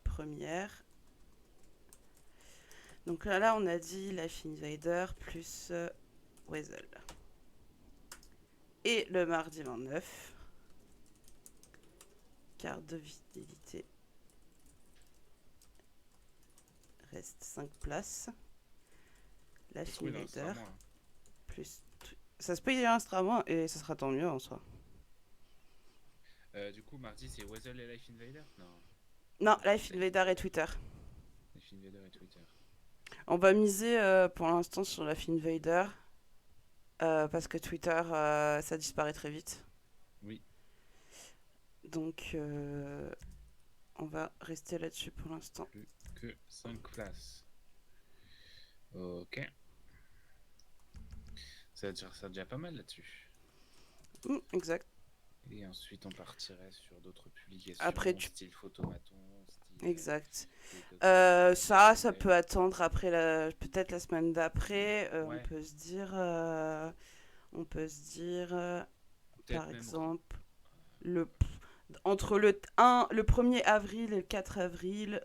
première. Donc là, on a dit Life Invader plus Weasel. Et le mardi 29, carte de fidélité. Reste 5 places. Life Oui, non, c'est Invader vraiment, hein. plus. Ça se peut y restera moins et ça sera tant mieux en soi. Du coup, mardi, c'est Weasel et Life Invader? Non, Non, Life Invader et Twitter. Life Invader et Twitter. On va miser pour l'instant sur Life Invader. Parce que Twitter, ça disparaît très vite. Oui. Donc, on va rester là-dessus pour l'instant. Plus que 5 places. Ok. Ça a déjà pas mal là-dessus. Exact. Et ensuite, on partirait sur d'autres publications. Après, style photomaton, style. Exact. des cocktails, Ça cocktails. peut attendre après peut-être la semaine d'après. Ouais. On peut se dire, Peut-être par même exemple, entre le 1er avril et le 4 avril,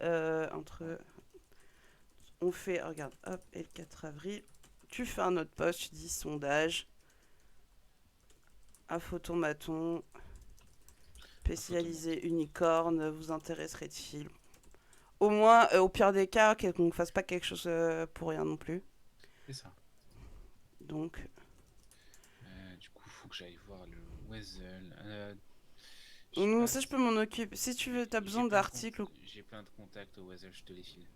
on fait, regarde, hop, et le 4 avril, tu fais un autre post, tu dis sondage, à photomaton, spécialisé unicorne, vous intéresserait-il? Au moins, au pire des cas, qu'on ne fasse pas quelque chose pour rien non plus. C'est ça. Donc, Du coup, faut que j'aille voir le Weasel. ça je peux m'en occuper. Si tu veux, t'as besoin d'articles. J'ai plein de contacts au Weasel, je te les file.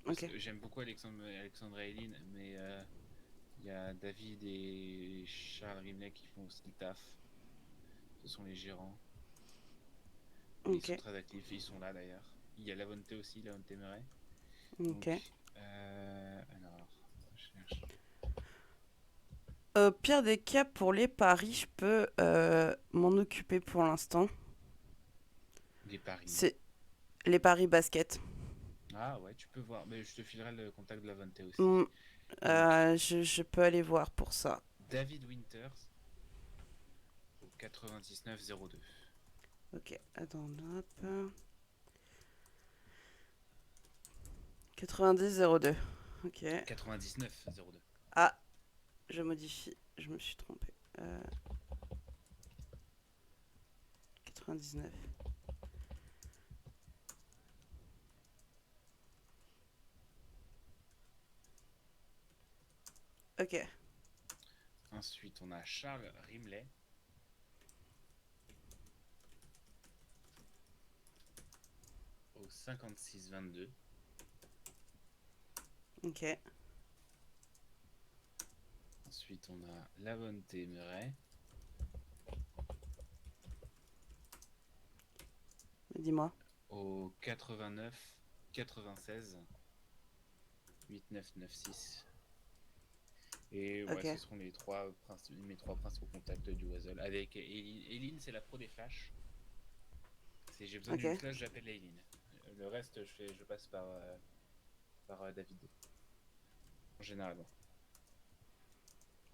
Parce Ok. que j'aime beaucoup Alexandra et Lynn, mais il y a David et Charles Rimley qui font aussi le taf. Ce sont les gérants. Et ils sont Ok. très actifs, ils sont là d'ailleurs. Il y a Lavonte aussi, Lavonte Murray. Ok. Donc, alors, je cherche. Au pire des cas, pour les paris, je peux m'en occuper pour l'instant. Des paris. C'est les paris basket. Ah ouais, tu peux voir. Mais je te filerai le contact de Lavonte aussi. Mm, Donc, je peux aller voir pour ça. David Winters au 99,02. Ok, attends, hop. 90,02. Ok. 99,02. Ah, je modifie. Je me suis trompé. 99. Ok. Ensuite, on a Charles Rimley. Au 56,22. Ok. Ensuite, on a Lavonte Murray. Dis-moi. Au 89, 96, 8996. Et ouais, Ok. ce seront mes trois principaux contacts du Wazzle. Avec Eileen, c'est la pro des flashs. Si j'ai besoin Ok. d'une flash, j'appelle Eileen. Le reste, je passe par David. En général.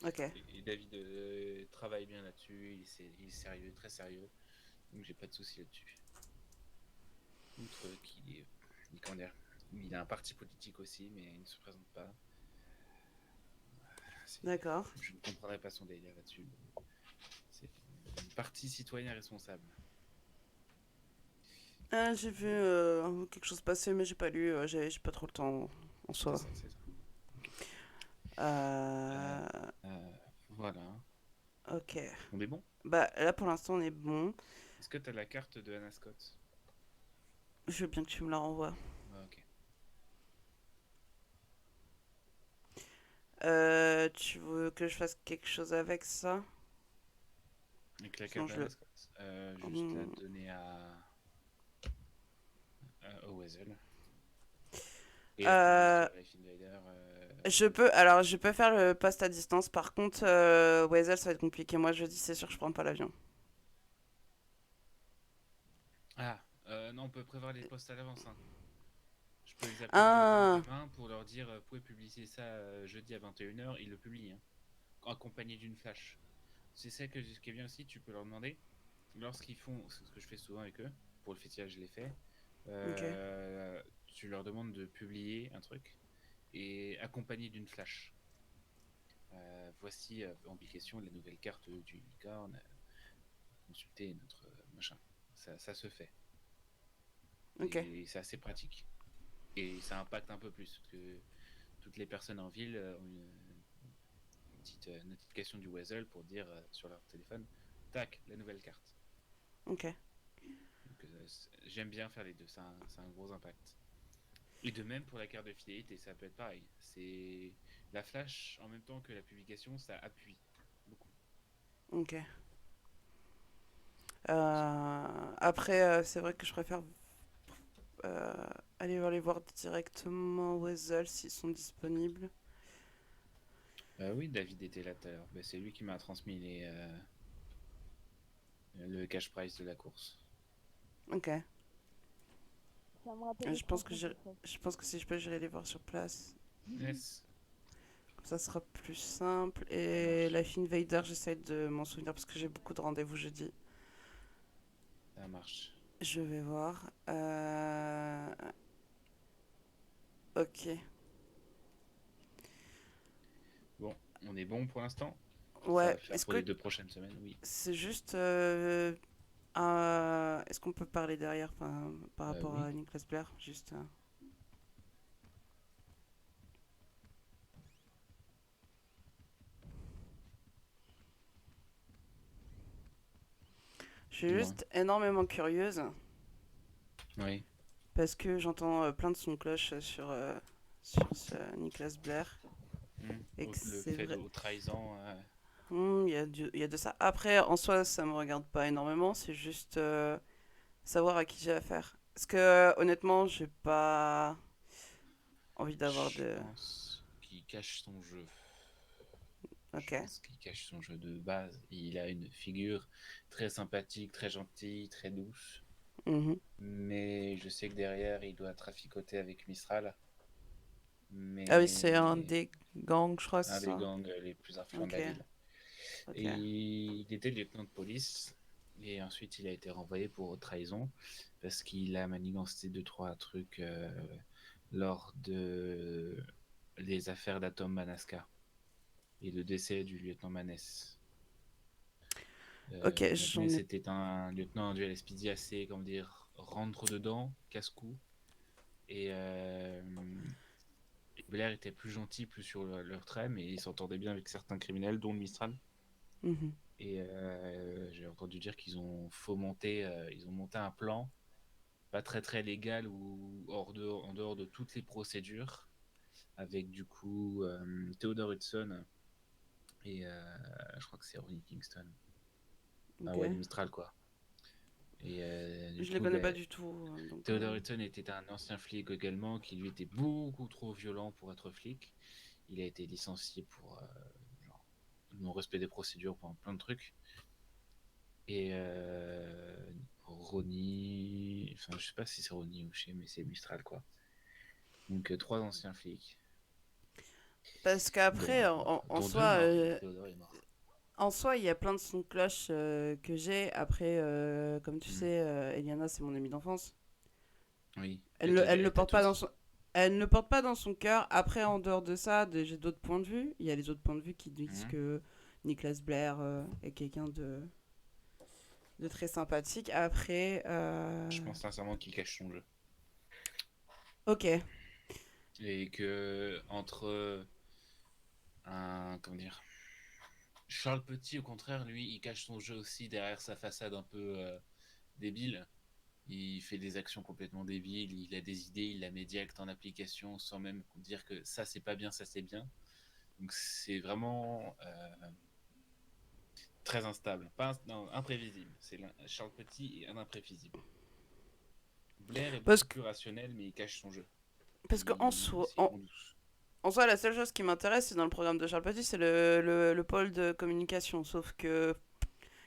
Ok. Et David travaille bien là-dessus. Il est sérieux, très sérieux. Donc j'ai pas de soucis là-dessus. Outre comment dire, il a un parti politique aussi, mais il ne se présente pas. D'accord. Je ne comprendrai pas son délire là-dessus. C'est un parti citoyen responsable. J'ai vu quelque chose passer, mais j'ai pas lu. J'ai pas trop le temps en soi. C'est ça. Euh, Voilà. Ok. On est bon. Bah là pour l'instant on est bon. Est-ce que tu as la carte de Anna Scott? Je veux bien que tu me la renvoies. Ah, ok. Tu veux que je fasse quelque chose avec ça? Avec la Sinon carte je d'Anna le. Scott. Juste la Hmm. donner au Weasel. Et Euh, la Life Invader. je peux faire le poste à distance. Par contre, Weasel, ça va être compliqué. Moi, jeudi, c'est sûr, je prends pas l'avion. Ah, non, on peut prévoir les postes à l'avance. Hein. Je peux les appeler Ah, demain pour leur dire, vous pouvez publier ça jeudi à 21h, ils le publient. Hein, accompagné d'une flash. C'est ça ce qui est bien aussi, tu peux leur demander, lorsqu'ils font, c'est ce que je fais souvent avec eux, pour le festival je l'ai fait, ok, tu leur demandes de publier un truc et accompagné d'une flash. Voici en publication la nouvelle carte du Unicorn, consultez notre machin. Ça se fait. ok, Et c'est assez pratique. Et ça impacte un peu plus, parce que toutes les personnes en ville ont une petite notification du Weasel pour dire sur leur téléphone, tac, la nouvelle carte. ok. Donc, j'aime bien faire les deux, c'est un gros impact. Et de même pour la carte de fidélité, ça peut être pareil. C'est la flash en même temps que la publication, ça appuie beaucoup. Ok. Après, c'est vrai que je préfère euh, aller voir directement Weasel s'ils sont disponibles. Oui, David était là tout à l'heure. Bah, c'est lui qui m'a transmis le cash price de la course. Ok. Ça me rappelle Je pense que je pense que si je peux, j'irai les voir sur place. Yes. Comme ça sera plus simple. Et Ça la Life Invader, j'essaie de m'en souvenir parce que j'ai beaucoup de rendez-vous jeudi. Ça marche. Je vais voir. Ok. Bon, on est bon pour l'instant. Ça va Ouais, faire est-ce pour que les 2 prochaines semaines, oui. c'est juste. Est-ce qu'on peut parler derrière par rapport Oui. à Nicolas Blair? Juste. Je suis Dis-moi. juste énormément curieuse Oui. parce que j'entends plein de sons de cloche sur sur Nicolas Blair. Et que Le c'est fait vrai. de trahison. Il y a de ça. Après, en soi, ça me regarde pas énormément. C'est juste savoir à qui j'ai affaire. Parce que honnêtement, j'ai pas envie d'avoir Je de. pense qu'il cache son jeu. Ok. Je pense qu'il cache son jeu de base. Il a une figure très sympathique, très gentille, très douce. Mhm. Mais je sais que derrière, il doit traficoter avec Mistral. Ah oui, c'est un Mais des gangs, je crois, un c'est des ça. gangs les plus influents de Ok. la ville. Ok. Et il était lieutenant de police. Et ensuite, il a été renvoyé pour trahison. Parce qu'il a manigancé 2-3 trucs lors de les affaires d'Atom Manaska. Et le décès du lieutenant Ok, j'en Maness ai. était un lieutenant du LSPD assez, comment dire, rentre-dedans, casse-cou. Et Blair était plus gentil, plus sur leur trait, mais il s'entendait bien avec certains criminels, dont le Mistral. Mhm. Et j'ai entendu dire qu'ils ont ils ont monté un plan, pas très très légal ou en dehors de toutes les procédures, avec du coup Theodore Hudson et je crois que c'est Ronnie Kingston. Ah Ok. ouais, le Mistral quoi. Et du Je les coup, connais pas du tout. Donc, Theodore Hudson était un ancien flic également qui lui était beaucoup trop violent pour être flic. Il a été licencié pour genre, non-respect des procédures, pour plein de trucs. Et Ronnie, enfin je sais pas si c'est Ronnie ou chez, mais c'est Mistral quoi. Donc 3 anciens flics, Parce dont, qu'après, en dont 2 soi, morts. Théodore est mort. il y a plein de sons de cloche que j'ai. Après, comme tu Mm. sais, Eliana, c'est mon amie d'enfance. Oui, Elle ne elle t'a porte tout pas dans dit. son. Elle ne porte pas dans son cœur. Après, en dehors de ça, j'ai d'autres points de vue. Il y a les autres points de vue qui disent Mhm. que Nicolas Blair est quelqu'un de très sympathique. Après, Je pense sincèrement qu'il cache son jeu. ok. Et que entre comment dire, Charles Petit, au contraire, lui, il cache son jeu aussi derrière sa façade un peu débile. Il fait des actions complètement débiles, il a des idées, il la met direct en application sans même dire que ça c'est pas bien, ça c'est bien. Donc c'est vraiment très instable, pas non, imprévisible. Charles Petit est un imprévisible. Blair est Parce beaucoup que, plus rationnel, mais il cache son jeu. parce qu'en soi, C'est en douce. en soi, la seule chose qui m'intéresse, c'est dans le programme de Charles Petit, c'est le pôle de communication. Sauf que,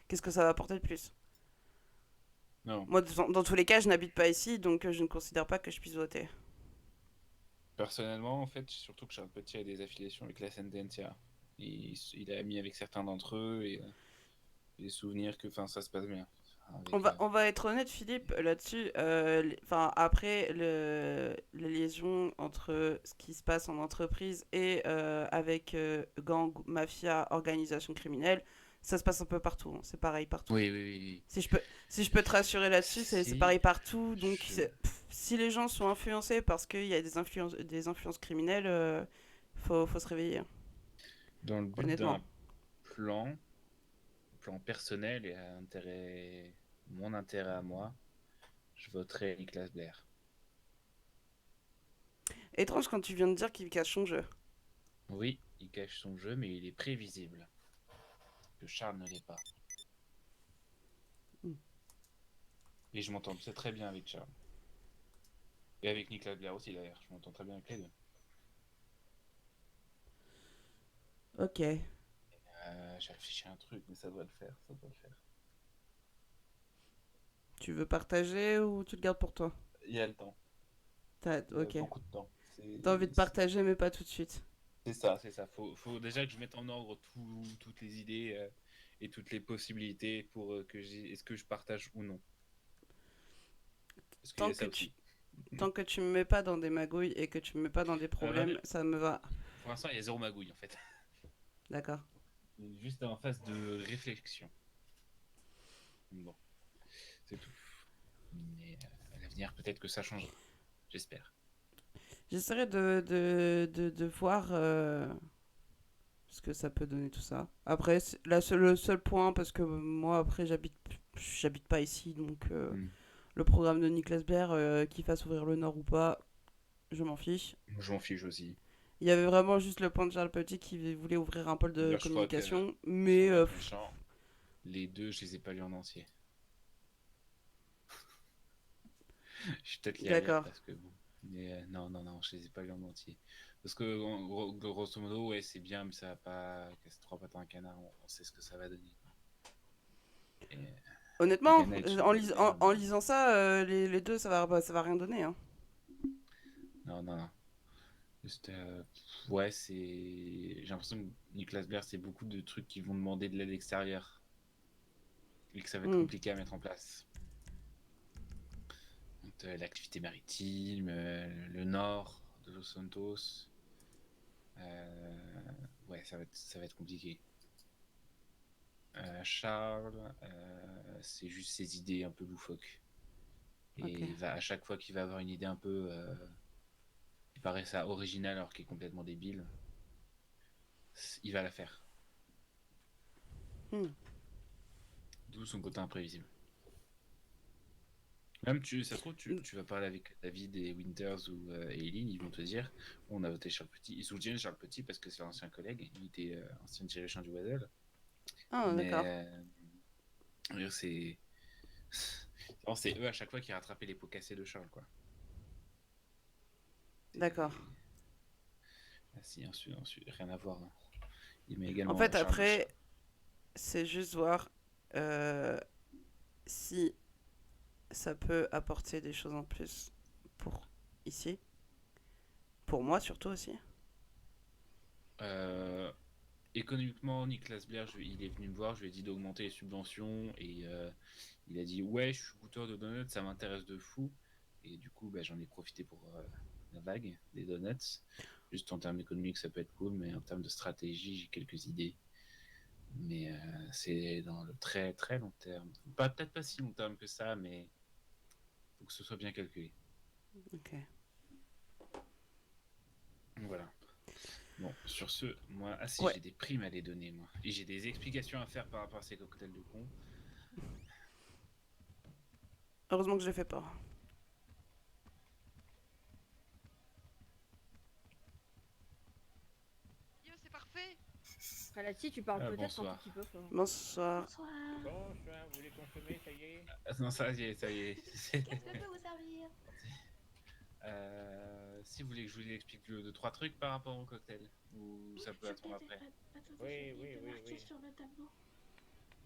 qu'est-ce que ça va apporter de plus? Non, Moi, dans tous les cas, je n'habite pas ici, donc je ne considère pas que je puisse voter. personnellement, en fait, surtout que Charles Petit a des affiliations avec la SNDNTA. Il a mis avec certains d'entre eux et des souvenirs que ça se passe bien. Avec, On va être honnête, Philippe, là-dessus. Enfin, après, la liaison entre ce qui se passe en entreprise et avec gang, mafia, organisation criminelle, ça se passe un peu partout. Hein. C'est pareil partout. Oui, oui, oui. Si je peux te rassurer là-dessus, c'est Si pareil partout. Donc, je... si les gens sont influencés parce qu'il y a des influences criminelles, faut se réveiller. Hein. Dans le but Honnêtement. d'un plan personnel et à mon intérêt à moi, je voterai Nicolas Blair. Étrange quand tu viens de dire qu'il cache son jeu. Oui, il cache son jeu, mais il est prévisible. Que Charles ne l'est pas. Hmm. Et je m'entends très bien avec Charles. Et avec Nicolas Blair aussi d'ailleurs, je m'entends très bien avec les deux. Ok. J'ai réfléchi à un truc, mais ça doit le faire, ça doit le faire. Tu veux partager ou tu le gardes pour toi? Il y a le temps, Ok. beaucoup de temps. T'as envie de partager, mais pas tout de suite. C'est ça. Faut déjà que je mette en ordre toutes les idées et toutes les possibilités pour est-ce que je partage ou non. Parce qu'il y Tant a que ça tu, aussi. tant que tu me mets pas dans des magouilles et que tu me mets pas dans des problèmes, ça me va. Pour l'instant, il y a zéro magouille en fait. D'accord. Juste en phase de réflexion. Bon, c'est tout. Mais à l'avenir, peut-être que ça changera. J'espère. J'essaierai de voir ce que ça peut donner tout ça. Après, le seul point, parce que moi, après, j'habite pas ici, donc le programme de Nicolas Blair, qu'il fasse ouvrir le Nord ou pas, Je m'en fiche. Je m'en fiche aussi. Il y avait vraiment juste le point de Charles Petit qui voulait ouvrir un pôle de D'ailleurs, je crois que, communication, sans mais être méchant, les deux, je les ai pas lus en entier. Je vais peut-être les relire d'accord. parce que bon. Mais non, je les ai pas lus en entier. Parce que grosso modo, ouais, c'est bien, mais ça va pas casser trois pattes à un canard. On sait ce que ça va donner. Et, Honnêtement, Yana est une en, bonne mère, en mais- lisant ça, les deux, ça va rien donner. Hein. Non. Juste, ouais, c'est. J'ai l'impression que Nicolas Blair, c'est beaucoup de trucs qui vont demander de l'aide extérieure. Et que ça va être Hmm. compliqué à mettre en place. Donc, l'activité maritime, le nord de Los Santos. Ouais, ça va être compliqué. Charles, c'est juste ses idées un peu loufoques. Et Ok. à chaque fois qu'il va avoir une idée un peu qui paraît ça originale alors qu'il est complètement débile, il va la faire. Hmm. D'où son côté imprévisible. Même ça se trouve, tu vas parler avec David et Winters ou Eileen, ils vont te dire on a voté Charles Petit. Ils soutiennent Charles Petit parce que c'est l'ancien collègue, il était ancien dirigeant du Waddle. Ah, d'accord. Mais c'est. Non, c'est eux à chaque fois qui rattrapaient les pots cassés de Charles, quoi. D'accord. Ah, si, ensuite, rien à voir. Hein. Il met En également fait, Charles après, c'est juste voir si ça peut apporter des choses en plus pour ici. Pour moi, surtout aussi. Économiquement, Nicolas Blair, il est venu me voir, je lui ai dit d'augmenter les subventions et il a dit ouais, je suis goûteur de donuts, ça m'intéresse de fou. Et du coup, j'en ai profité pour la vague des donuts. Juste en termes économiques, ça peut être cool, mais en termes de stratégie, j'ai quelques idées. Mais c'est dans le très très long terme. Peut-être pas si long terme que ça, mais faut que ce soit bien calculé. Ok. Voilà. Bon, sur ce, moi, si Ouais. j'ai des primes à les donner, moi. Et j'ai des explications à faire par rapport à ces cocktails de con. Heureusement que je le fais pas. Yo, c'est parfait. Après là-dessus, tu parles Ah, peut-être bonsoir. un tout petit peu fort. Bonsoir. Bonsoir. Bonsoir, vous voulez consommer, ça y est? Non, ça y est, ça y est. Qu'est-ce que je peux vous servir? Si vous voulez que je vous explique deux, trois trucs par rapport au cocktail, ou ça peut Je attendre après. Attendez, Oui, j'ai oublié de marquer oui. sur le tableau.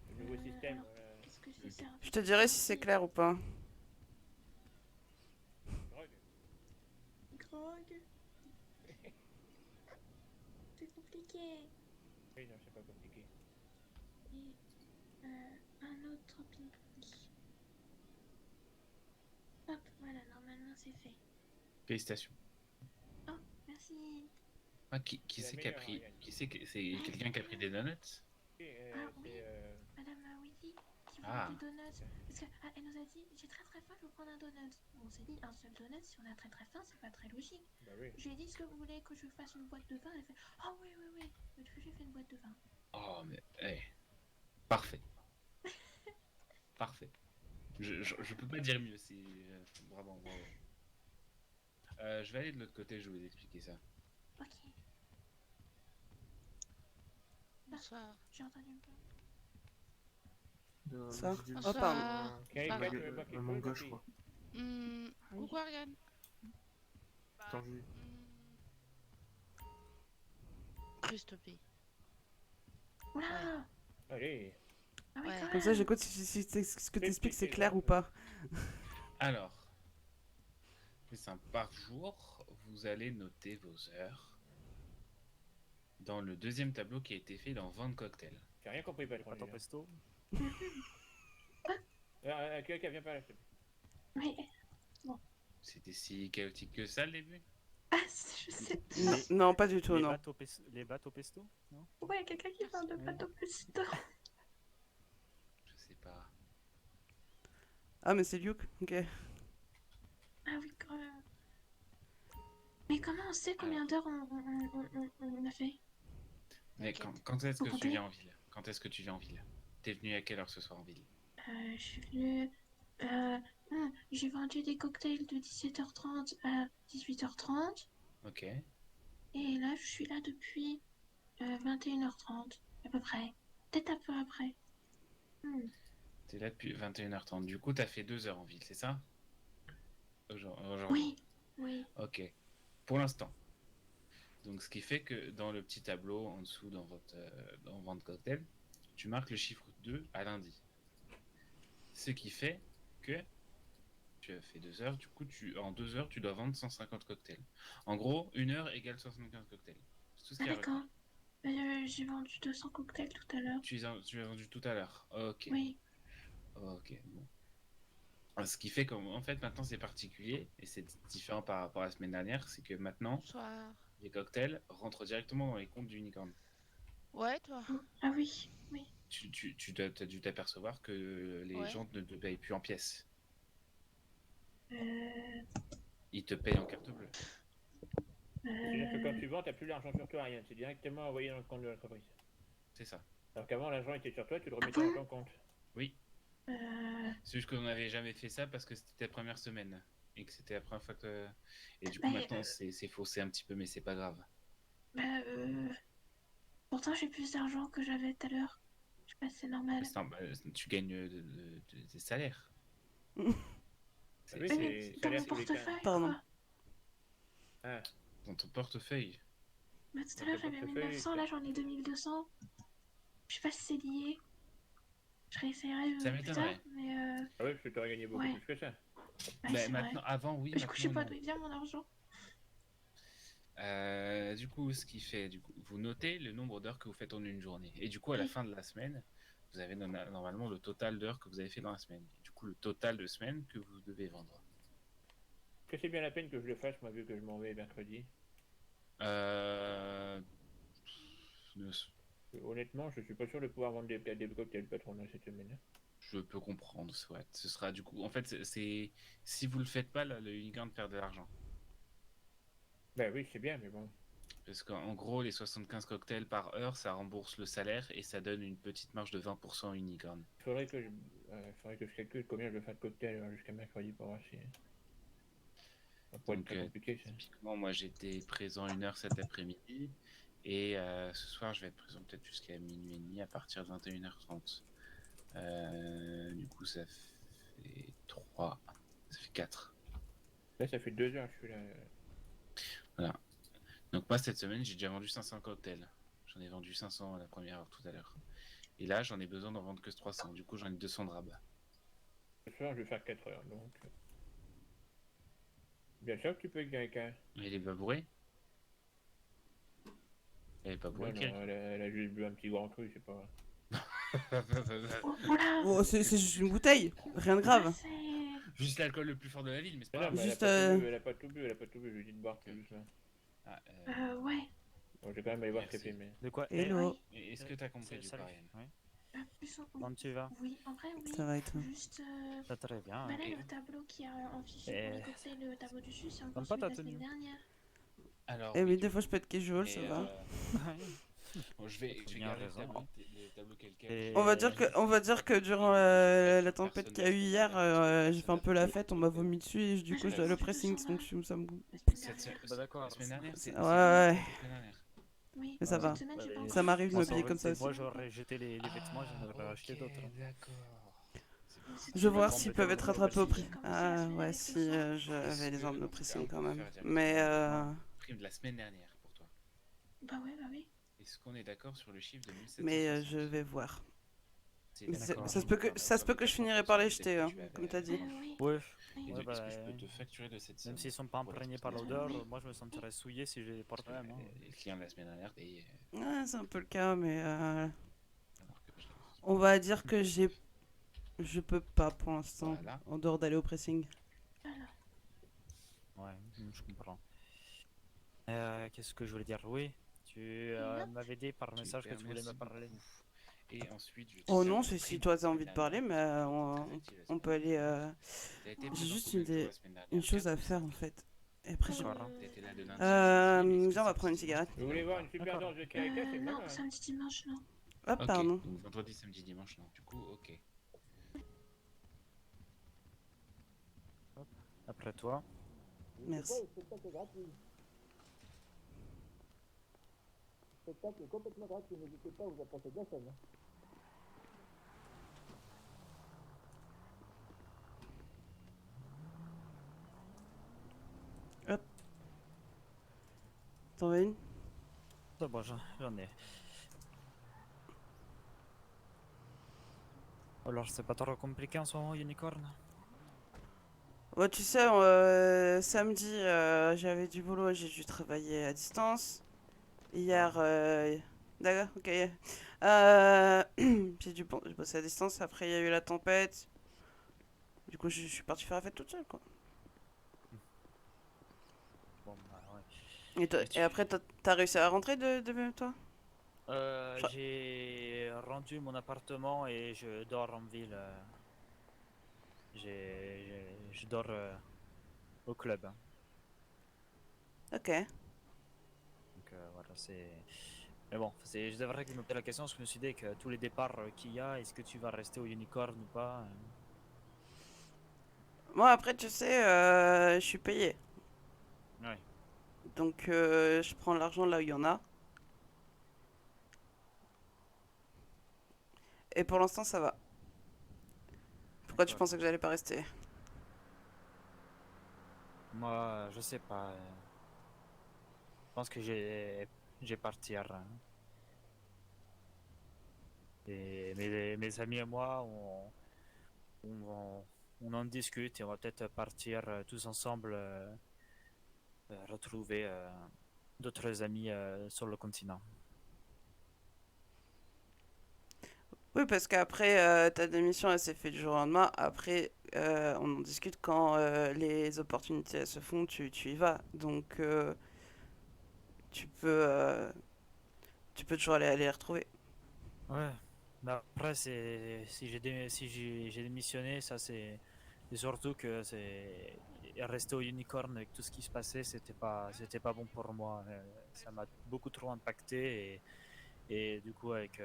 Le nouveau système. Alors, qu'est-ce que je vais servir? Je te dirai si c'est clair ou pas. Drogue. Grog. C'est compliqué. Oui, non, c'est pas compliqué. Et un autre pink. Hop, voilà, normalement c'est fait. Félicitations. Oh, merci. Ah, qui C'est la c'est qui a meilleure, pris Ariane. c'est quelqu'un qui a pris des donuts? Et, Ah, oui. c'est, Madame Willy, qui voulait Ah. des donuts. Parce qu'elle nous a dit, j'ai très très faim, je veux prendre un donut. On s'est dit, un seul donut, si on a très très faim, c'est pas très logique. bah oui. Je lui ai dit, est-ce que vous voulez que je fasse une boîte de vin? Elle fait, ah oui. Et du coup, j'ai fait une boîte de vin. Oh, mais parfait. Parfait. Je peux pas dire mieux, c'est bravo. Je vais aller de l'autre côté, je vais vous expliquer ça. Ok, Bonsoir. j'ai entendu une plainte. Ça j'ai lu Oh, pardon. Quel Ah. fait le bac et un manga, tout, je puis- crois. Oui. Coucou Ariane. Attends, j'ai lu. S'il te plaît. Oula! Allez. Ah oui, Ouais. quand Comme ça, même. j'écoute si ce que t'expliques c'est Expliquez, clair ou donc. pas. Alors, plus simple, par jour, vous allez noter vos heures dans le deuxième tableau qui a été fait dans Vente Cocktail. J'ai rien compris, patron. Attends, déjà. pesto. Quelqu'un vient par là, s'il te plaît. Oui. C'était si chaotique que ça le début? Ah, je sais. Non, pas du tout, Les non. battes au pesto, non? Pourquoi il y a quelqu'un qui parle de pâte au pesto? Je sais pas. Ah, mais c'est Luke. Ok. Ah oui, quand même. Mais comment on sait combien d'heures on a fait? Mais T'inquiète. quand est-ce que Vous tu comptez viens en ville? Quand est-ce que tu viens en ville? T'es venu à quelle heure ce soir en ville? Je suis venue J'ai vendu des cocktails de 17h30 à 18h30. Ok. Et là, je suis là depuis 21h30, à peu près. Peut-être un peu après. T'es là depuis 21h30. Du coup, t'as fait 2 heures en ville, c'est ça? Aujourd'hui. Oui, oui. Ok. Pour l'instant. Donc, ce qui fait que dans le petit tableau en dessous, dans vente cocktail, tu marques le chiffre 2 à lundi. Ce qui fait que tu as fait 2 heures, du coup, en 2 heures, tu dois vendre 150 cocktails. En gros, 1 heure égale 150 cocktails. C'est tout ce Ah qu'il y a à d'accord. retenir. J'ai vendu 200 cocktails tout à l'heure. Tu as vendu tout à l'heure. Ok. Oui. Ok, bon. Ce qui fait qu'en fait, maintenant, c'est particulier et c'est différent par rapport à la semaine dernière, c'est que maintenant, Bonsoir. les cocktails rentrent directement dans les comptes d'Unicorn. Ouais, toi. Ah oui, oui. As dû t'apercevoir que les Ouais. gens ne te payent plus en pièces. Euh, Ils te payent en carte bleue. C'est-à-dire que quand euh, tu vends, t'as plus l'argent sur toi, rien. C'est directement envoyé dans le compte de l'entreprise. C'est ça. Alors qu'avant, l'argent était sur toi, tu le remettais bon dans ton compte. Oui. euh, C'est juste qu'on n'avait jamais fait ça parce que c'était ta première semaine. Et que c'était la première fois que. Et du coup, bah, maintenant, c'est faussé un petit peu, mais c'est pas grave. bah, pourtant, j'ai plus d'argent que j'avais tout à l'heure. Je sais pas si c'est normal. Tu gagnes des salaires. Ah oui, Mais c'est dans salaire mon tous les 15. portefeuille, Pardon. quoi. Ah, Dans ton portefeuille. Bah, tout à Dans l'heure, ton j'avais portefeuille, 1900, là, j'en ai 2200. Je sais pas si c'est lié. Je réessayerai Ça plus tard, m'étonnerait. mais ah oui, parce que t'aurais gagné beaucoup Ouais. plus que ça. ouais, Ben, c'est vrai. maintenant, avant, oui, Du coup, je sais maintenant, pas non. d'où il vient mon argent. Du coup, ce qui fait, vous notez le nombre d'heures que vous faites en une journée. Et du coup, à la Oui. fin de la semaine, vous avez normalement le total d'heures que vous avez fait dans la semaine. Et du coup, le total de semaines que vous devez vendre. Est-ce que c'est bien la peine que je le fasse, moi, vu que je m'en vais mercredi? Euh... ne- Honnêtement, je suis pas sûr de pouvoir vendre des cocktails patron cette semaine. Hein. Je peux comprendre, soit. Ce sera du coup. En fait, si vous le faites pas, là, le Unicorn perd de l'argent. Ben oui, c'est bien, mais bon. Parce qu'en gros, les 75 cocktails par heure, ça rembourse le salaire et ça donne une petite marge de 20% Unicorn. Faudrait que je calcule combien je vais faire de cocktails jusqu'à mercredi pour voir si. Ça pourrait être Donc, très compliqué, ça. typiquement, moi, j'étais présent 1 heure cet après-midi. Et ce soir, je vais être présent peut-être jusqu'à minuit et demi à partir de 21h30. Du coup, ça fait 3. Ça fait 4. Là, ça fait 2 heures, je suis là. Voilà. Donc, moi, cette semaine, j'ai déjà vendu 500 cocktails. J'en ai vendu 500 à la première heure tout à l'heure. Et là, j'en ai besoin d'en vendre que 300. Du coup, j'en ai 200 de rabat. Ce soir, je vais faire 4 heures, donc. Bien sûr que tu peux, quelqu'un. Et il est pas bourré? Elle est pas bourrée, Non, non, elle a juste bu un petit grand cru, c'est pas vrai. Oh, oula. Oh, c'est juste une bouteille, rien de grave. Ah, c'est... Juste l'alcool le plus fort de la ville, mais c'est pas Mais non, grave. mais Juste, elle a pas tout bu, elle a pas tout bu, je lui ai dit de boire plus doucement. Ah, Ouais. Bon, je vais quand même aller voir ce Merci. qu'elle fait, mais. De quoi Hello. et est-ce que t'as compris du Salut. pariel? Oui. Plus Comment tu vas? Oui, en vrai, oui. Ça va et toi? Juste... Ça très bien. Bah là, Et- le tableau qui a affiché pour les cocktails, le tableau du dessus, c'est encore T'aimes pas celui de ta la semaine tenue? dernière. Alors, Eh oui, oui, du des coup. fois je peux être casual, ça Et, va. bon, je vais bien garder raison. le tableau quelqu'un. Et- On va dire que durant la tempête qu'il y a eu hier, j'ai fait un peu la fête, on m'a vomi dessus et du coup je dois le pressing, donc ça me goûte. La semaine Cette, dernière. Bah, d'accord. la semaine dernière, c'est Ouais, ouais. la semaine dernière. Oui, Mais ça va. cette semaine, j'ai pas Ça encore Ça m'arrive de fait m'habiller comme ça aussi. Moi, j'aurais jeté les vêtements, j'en aurais acheté d'autres. D'accord. Je vais voir Bon, s'ils bah, peuvent t'as être raison, rattrapés au vas-y. prix. Ah ouais, si j'avais les ordres de pressing quand même. Mais Prime de la semaine dernière pour toi. Bah oui. Est-ce qu'on est d'accord sur le chiffre de 1760? mais je vais voir. C'est Mais d'accord. ça se peut que je finirai par les jeter, hein, comme t'as dit. Oui. Ouais. Et Ouais, est-ce que je bah, peux te facturer de cette somme? Même s'ils sont pas pour la imprégnés par semaine l'odeur, Oui. moi je me sentirais souillé si je les porte dernière? même. Les clients de la semaine dernière payent. Ah, c'est un peu le cas, mais Alors que je- on va dire que je peux pas pour l'instant, Voilà. en dehors d'aller au pressing. Ouais, je comprends. Qu'est-ce que je voulais dire? Oui, tu m'avais dit par Tu message que tu permets voulais me aussi parler. beaucoup. Et ensuite, je Oh tiens non, le c'est si prime toi de t'as la envie de semaine parler, dernière. mais on peut aller. T'as été J'ai présent juste combien de jours la semaine dernière? une chose à 4 ou faire 5? en fait. Et après, j'ai. D'accord. T'as été là de lundi au samedi, Viens, on va prendre une samedi, cigarette. Vous voulez voir une super D'accord. danse de Caritas, c'est Non, bon. samedi, dimanche, non. Hop, Ok, pardon. donc vendredi, samedi, dimanche, non. Du coup, ok. Après toi. Merci. Le spectacle est gratuit. Le spectacle est complètement gratuit, n'hésitez pas à vous approcher de la scène. T'en veux une? C'est bon, j'en ai. Alors, c'est pas trop compliqué en ce moment, Unicorn? Ouais, tu sais, samedi, j'avais du boulot, j'ai dû travailler à distance. Hier, d'accord, ok. J'ai bossé à distance, après il y a eu la tempête. Du coup, je suis parti faire la fête toute seule, quoi. Bon, bah ouais. Et après, t'as réussi à rentrer de toi? Enfin- J'ai rendu mon appartement et je dors en ville. Je dors au club, hein. Ok. Donc voilà, c'est. Mais bon, je devrais me poser la question parce que je me suis dit que tous les départs qu'il y a, est-ce que tu vas rester au Unicorn ou pas? Moi, après, tu sais, je suis payé. Ouais. Donc, je prends l'argent là où il y en a. Et pour l'instant, ça va. Pourquoi tu D'accord. pensais que j'allais pas rester? Moi, je sais pas. Je pense que j'ai partir, hein. Et mes amis et moi, on en discute et on va peut-être partir tous ensemble retrouver d'autres amis sur le continent. Oui, parce qu'après, ta démission, elle s'est faite du jour au lendemain. Après, on en discute quand les opportunités elles se font, tu y vas. Donc, tu peux, euh, tu peux toujours aller les retrouver. Ouais. Mais après, si j'ai démissionné, ça c'est surtout que c'est rester au Unicorn avec tout ce qui se passait, c'était pas bon pour moi. Ça m'a beaucoup trop impacté et du coup avec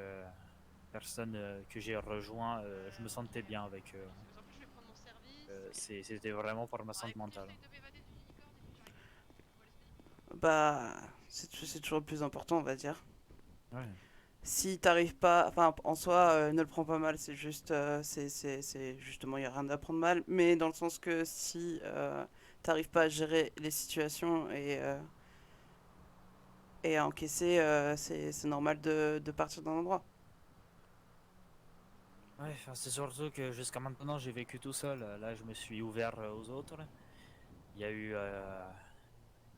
personne que j'ai rejoint, je me sentais bien avec eux. Parce qu'en plus, je vais prendre mon service. C'était vraiment pour ma Ah, santé écoute, mentale. j'essaye de m'évader du unicorn et puis j'arrive pas. Je vois l'esprit. Bah, c'est toujours le plus important, on va dire. Ouais. Si t'arrives pas, enfin, en soi, ne le prends pas mal, c'est juste, c'est justement, il y a rien à prendre mal. Mais dans le sens que si t'arrives pas à gérer les situations et à encaisser, c'est normal de partir d'un endroit. Ouais, enfin, c'est surtout que jusqu'à maintenant j'ai vécu tout seul. Là, je me suis ouvert aux autres. Il y a eu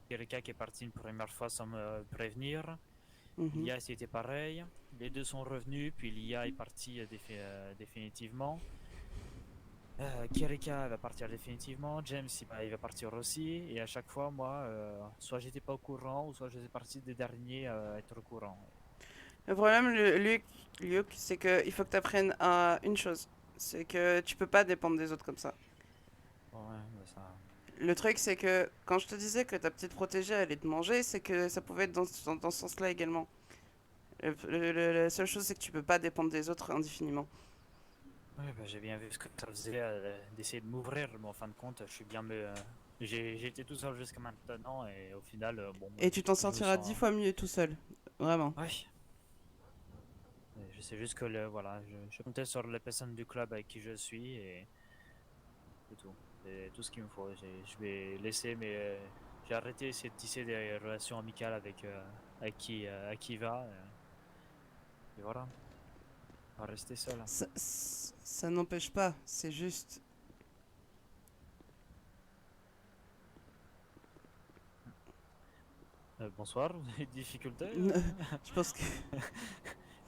quelqu'un qui est parti une première fois sans me prévenir. Mhm. Lia, c'était pareil. Les deux sont revenus, puis Lia est partie définitivement. Kirika va partir définitivement. James, il va partir aussi. Et à chaque fois, moi, soit j'étais pas au courant, ou soit je faisais partie des derniers à être au courant. Le problème, Luc, c'est que il faut que tu apprennes à une chose. C'est que tu peux pas dépendre des autres comme ça. Ouais, mais ça. Le truc, c'est que quand je te disais que ta petite protégée allait te manger, c'est que ça pouvait être dans ce sens-là également. La seule chose, c'est que tu peux pas dépendre des autres indéfiniment. Ouais, bah, j'ai bien vu ce que ça faisait d'essayer de m'ouvrir, mais en fin de compte, je suis bien. J'ai été tout seul jusqu'à maintenant, et au final, bon, Et tu t'en je me sortiras 10 sens. fois mieux tout seul. Vraiment. Ouais. Je sais juste que voilà, je comptais sur les personnes du club avec qui je suis et c'est tout. C'est tout ce qu'il me faut. Je vais laisser, mais j'ai arrêté d'essayer de tisser des relations amicales avec qui va. Et voilà, on va rester seul. Ça n'empêche pas, c'est juste. Bonsoir, vous avez des difficultés? Je pense que.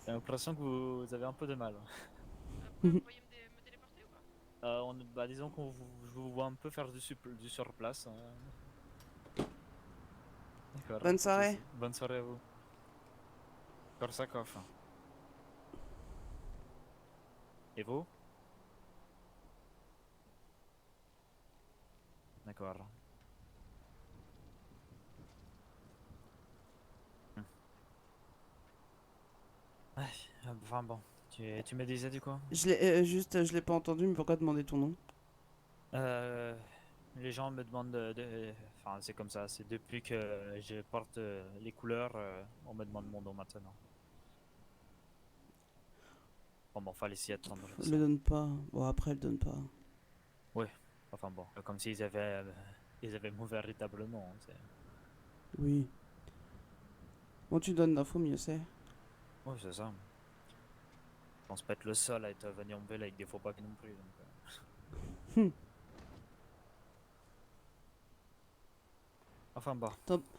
J'ai l'impression que vous avez un peu de mal. Après, vous pourriez me téléporter ou pas? Bah, disons je vous vois un peu faire du surplace, hein. D'accord. Bonne soirée. Bonne soirée à vous. Korsakov. Et vous? D'accord. Ouais, enfin bon, tu me disais du coup? Je l'ai pas entendu, mais pourquoi demander ton nom? les gens me demandent enfin, c'est comme ça, c'est depuis que je porte les couleurs, on me demande mon nom maintenant. Bon, bon, fallait s'y attendre. Elle le donne pas. Bon, après, elle donne pas. Ouais, enfin bon, comme s'ils ils avaient mon véritable nom. Oui. Bon, tu donnes l'info, mieux c'est. Ouais, c'est ça. Je pense pas être le seul à être venu en vélo avec des faux pas non plus. Donc, Enfin bon,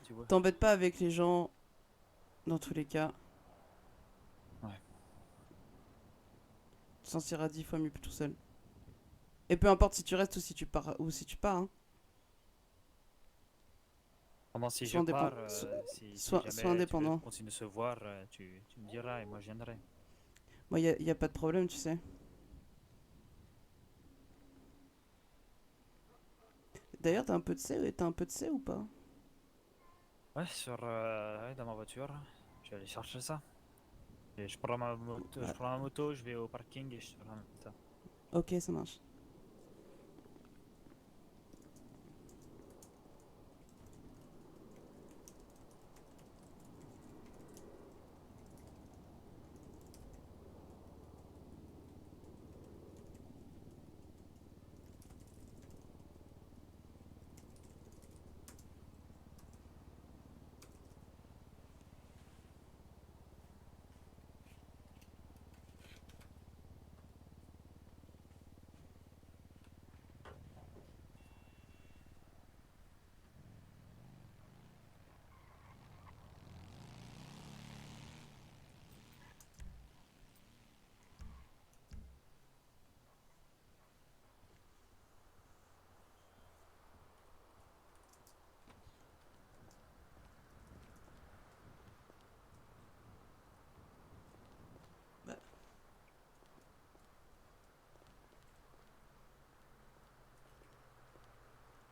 tu vois. T'embêtes pas avec les gens, dans tous les cas. Ouais. Tu t'en sentiras 10 fois mieux tout seul. Et peu importe si tu restes ou si tu pars, hein. Comment si Sois je pars, si sois jamais indépendant. tu veux continuer de se voir, tu me diras et moi je viendrai. Moi, y a pas de problème, tu sais. D'ailleurs, t'as un peu de C ou pas? Ouais, ouais, dans ma voiture, je vais aller chercher ça. Et je prends ma moto, je vais au parking et je te ramène ça. Ok, ça marche.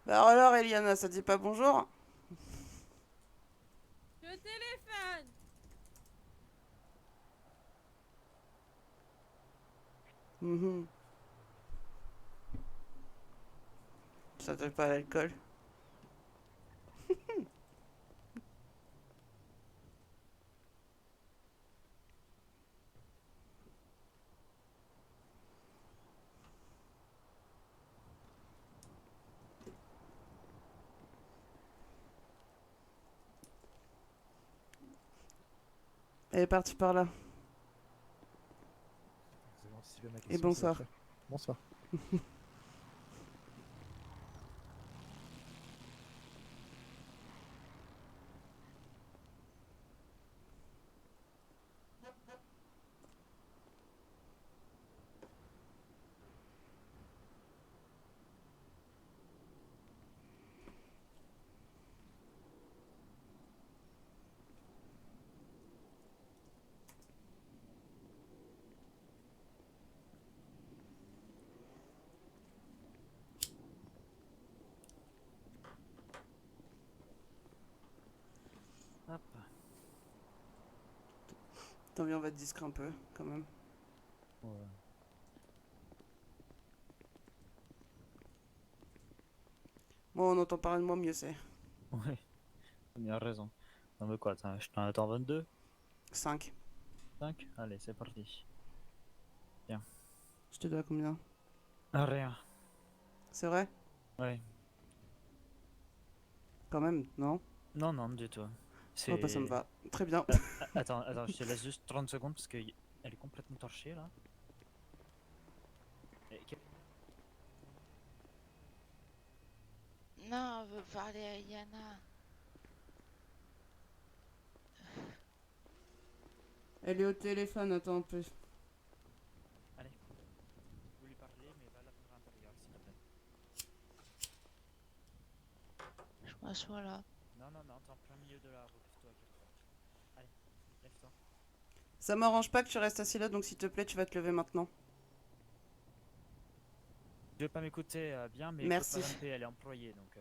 Bah alors, Eliana, ça te dit pas bonjour? Je téléphone. Mhm. Ça te pas l'alcool. Elle est partie par là. Vous avez anticipé ma Et question, ça va bonsoir. faire. Bonsoir. Hop. T'as envie, on va être discret un peu, quand même. Ouais. Bon, on entend parler de moi, mieux c'est. Ouais, t'as bien raison. Non mais quoi, je t'en attends 22? 5. 5? Allez, c'est parti. Bien. Je te dois combien? Ah, rien. C'est vrai? Ouais. Quand même, non? Non, non, du tout. Oh, bah ça me va. Très bien. Attends, je te laisse juste 30 secondes parce qu'elle est complètement torchée là. Non, on veut parler à Yana. Elle est au téléphone, attends un peu. Allez. Vous lui parlez, mais va la prendre à l'intérieur, s'il te plaît. Je m'assois là. Non, non, non, t'es en plein milieu de la route, toi, inquiète-toi. Allez, lève-toi. Ça m'arrange pas que tu restes assis là, donc s'il te plaît, tu vas te lever maintenant. Tu veux pas m'écouter bien, mais Merci. écoute pas elle est employée, donc...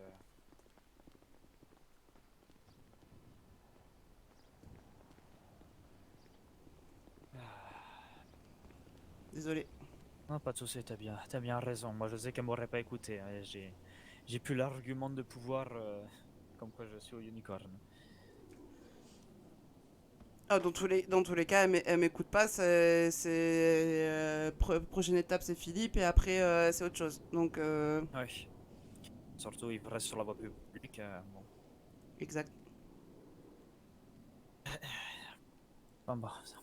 Désolé. Non, pas de soucis, t'as bien raison. Moi, je sais qu'elle m'aurait pas écouté. Hein, j'ai plus l'argument de pouvoir comme quoi je suis au unicorn. Ah, dans tous les cas, elle m'écoute pas. Prochaine étape, c'est Philippe, et après, c'est autre chose. Donc, Oui. Surtout, il reste sur la voie publique. Bon. exact. Bon, bah, c'est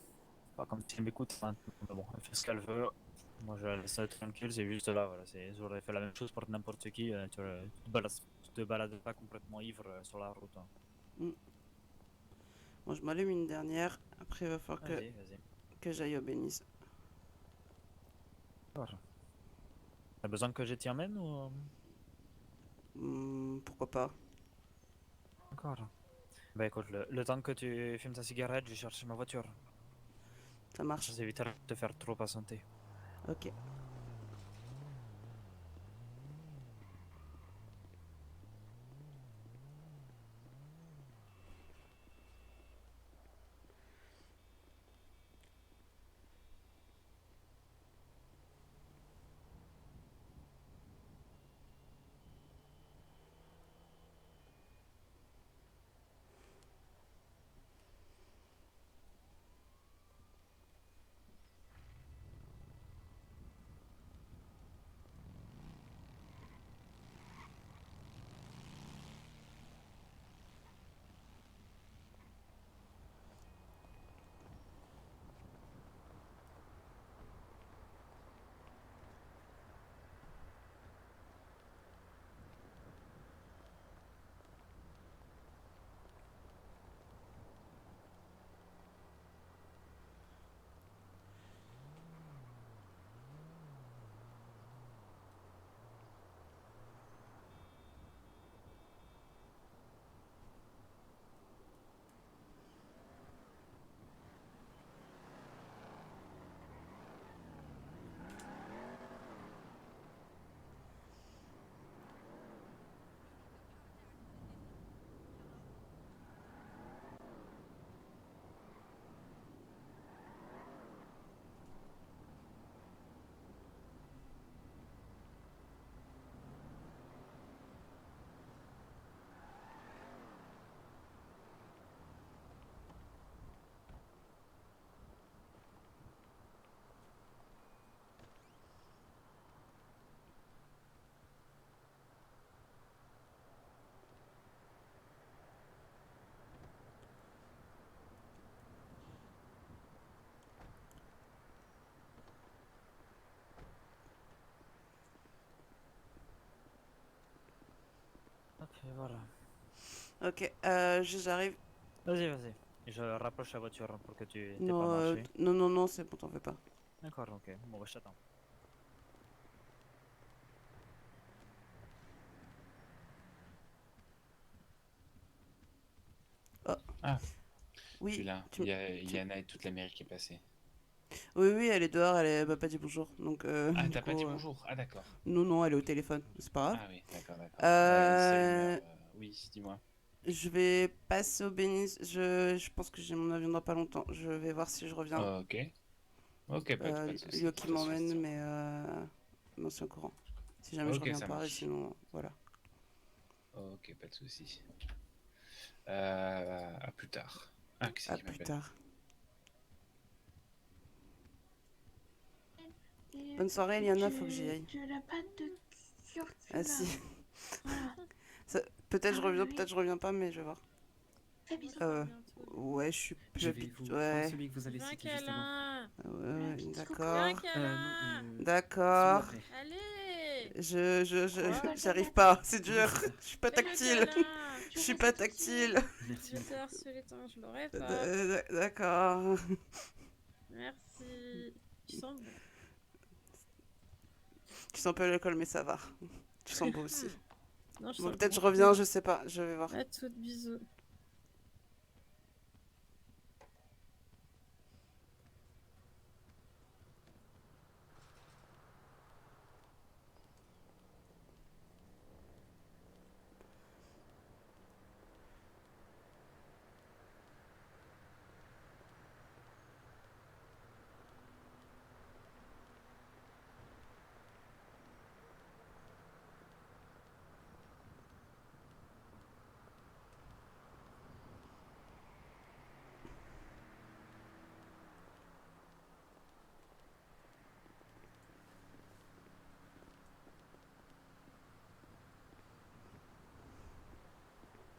pas comme si elle m'écoute. Hein. Mais bon, elle fait ce qu'elle veut. Moi, je la laisse tranquille. C'est juste là, voilà. J'aurais fait la même chose pour n'importe qui. Tu te balades pas complètement ivre sur la route. Hein. Bon, je m'allume une dernière. Après, il va falloir Vas-y, vas-y. que j'aille au Bénis. D'accord. T'as besoin que je t'y emmène ou... Pourquoi pas? D'accord. Bah écoute, le temps que tu fumes ta cigarette, je cherche ma voiture. Ça marche. Ça évitera de te faire trop patienter. Ok. Ok, voilà. Ok, j'arrive. Vas-y, vas-y. Je rapproche la voiture pour que tu t'aies pas Non, marché. non, c'est bon, t'en fais pas. D'accord, ok. Bon, bah, je t'attends. Oh, Ah, je suis oui, là. Il y a Yana et toute l'Amérique qui est passée. oui, elle est dehors, elle m'a pas dit bonjour. Donc, Ah, du t'as pas coup, dit bonjour. Ah, d'accord. non, elle est au téléphone. C'est pas grave. Ah oui, d'accord, d'accord. C'est une heure. Euh, Oui, dis-moi. je vais passer au Bénis. Je pense que j'ai mon avion dans pas longtemps. Je vais voir si je reviens. Ok. Ok, pas de souci. Lio De qui toute façon, on se m'emmène, tient au mais courant. non, c'est au courant. Si jamais je Ok, reviens ça pas, et marche. sinon, voilà. Ok, pas de souci. À plus tard. Ah, qui c'est À qui plus m'appelle? tard. Et Bonne soirée, Eliana, faut que j'y aille. tu l'as pas de Ah curcuma. si. Voilà. Peut-être je Ah oui, reviens, oui. peut-être je reviens pas, mais je vais voir. Fais bisous. Euh, Bientôt. ouais, je suis plus Je vais vous prendre Ouais. celui que vous avez Viens, cité juste avant. câlin. Ouais, Petit coucou. Viens, d'accord. câlin. Celui D'accord. après. Allez. Quoi? J'arrive pas, c'est dur. Oui, c'est ça. Je suis pas Fais le tactile. câlin. Je suis pas tactile. Merci Je vais beaucoup. te harceler tant que je l'aurai pas. D'accord. Merci. Tu sens bon. Tu sens pas l'alcool, mais ça va. Tu sens beau aussi. Non, je Bon, sens peut-être je bon. reviens, je sais pas. Je vais voir. À toutes, bisous.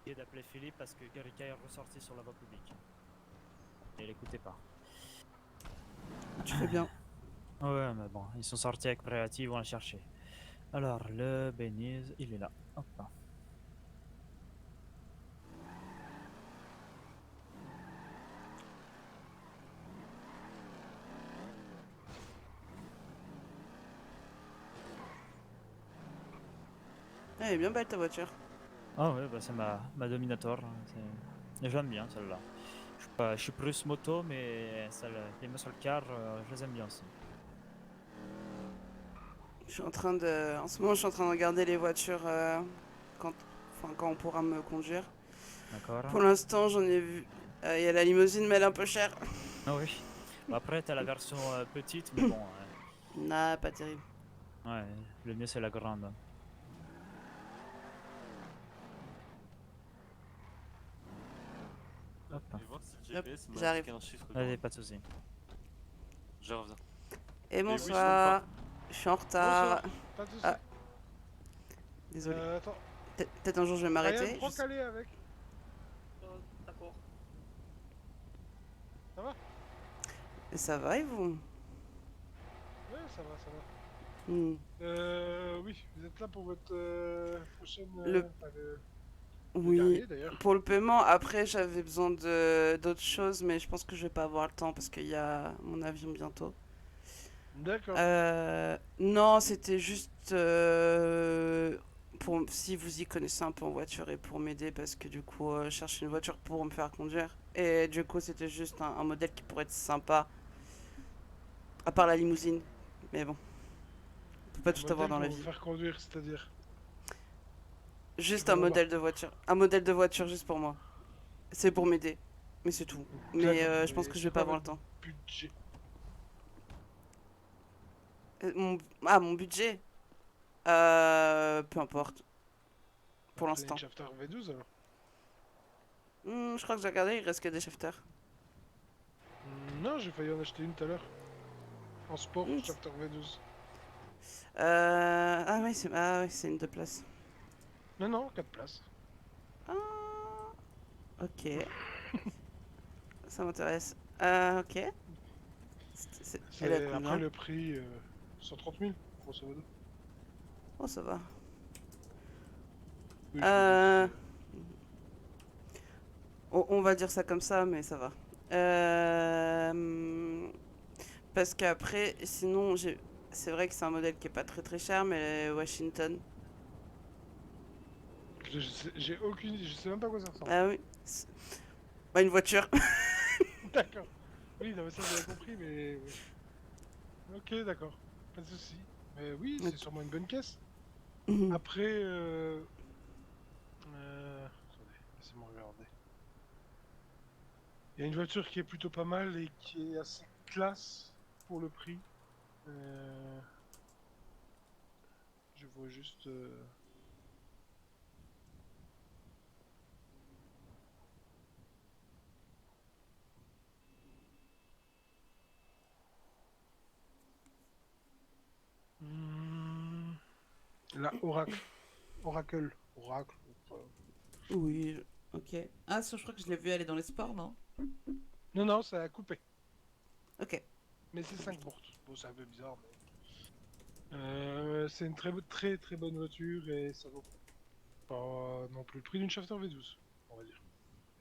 essayé d'appeler Philippe parce que Erika est ressortie sur la voie publique. Et il écoutait pas. Tu fais bien. Ouais, mais bon, ils sont sortis avec Préati, ils vont la chercher. Alors, le Beniz, il est là. Hop là. Elle est bien belle ta voiture. Ah ouais, bah c'est ma Dominator. Hein, j'aime bien celle-là. Je suis plus moto, mais celle, les muscle cars, je les aime bien aussi. Je suis en train de... En ce moment, je suis en train de regarder les voitures quand... Enfin, quand on pourra me conduire. D'accord. Pour l'instant, j'en ai vu... Il y a la limousine, mais elle est un peu chère. Ah oui. Bah, après, t'as la version petite, mais bon. Nah, pas terrible. Ouais, le mieux c'est la grande. Hop. Je vais voir si le Hop, GPS m'a j'arrive. indiqué un chiffre. Allez, pas de soucis. Je reviens. Et oui, bonsoir. Je suis en retard. Bonsoir, pas de soucis. Ah. Désolé. Attends. Peut-être un jour je vais m'arrêter. Ryan, prends calé avec. D'accord. Ça va? Et ça va et vous? Ouais, ça va, ça va. Hmm. Oui, vous êtes là pour votre prochaine... Oui, dernier, d'ailleurs. pour le paiement. Après, j'avais besoin de d'autres choses, mais je pense que je vais pas avoir le temps parce qu'il y a mon avion bientôt. D'accord. Non, c'était juste pour si vous y connaissez un peu en voiture et pour m'aider parce que du coup, je cherche une voiture pour me faire conduire. Et du coup, c'était juste un modèle qui pourrait être sympa, à part la limousine. Mais bon, on peut pas tout avoir dans la Pour vie. vous faire conduire, c'est-à-dire... Juste Je un vois modèle de voiture. Un modèle de voiture juste pour moi. C'est pour m'aider. Mais c'est tout. Mais D'accord, je pense et que je c'est vais pas quoi avoir le temps. votre budget? Mon budget peu importe. Pour Prenez l'instant. une Shafter V12 alors? Je crois que j'ai regardé, il reste que des shifters. Non, j'ai failli en acheter une tout à l'heure. En sport, Mm. Shafter V12. Ah oui, c'est une 2 places. Non, 4 places. Ah, ok. Ça m'intéresse. Ok. Elle est à combien? Après le prix, 130 000, grosso modo. Oh, ça va. Oui, je me doute. On va dire ça comme ça, mais ça va. Parce qu'après, sinon, c'est vrai que c'est un modèle qui est pas très très cher, mais Washington. J'ai aucune idée, je sais même pas à quoi ça ressemble. Ah oui. Bah, une voiture. D'accord. Oui, non, mais ça j'avais compris, mais... oui. Ok, d'accord. Pas de soucis. Mais oui, c'est sûrement une bonne caisse. Après, attendez, laissez-moi regarder. Il y a une voiture qui est plutôt pas mal et qui est assez classe pour le prix. Je vois juste... La Oracle. Oracle. Oui, ok. Ah, ça, je crois que je l'ai vu aller dans les sports, non? Non, ça a coupé. Ok. Mais c'est 5 bourses. Bon, c'est un peu bizarre, mais... c'est une très bonne voiture et ça vaut pas non plus le prix d'une Shafter V12, on va dire.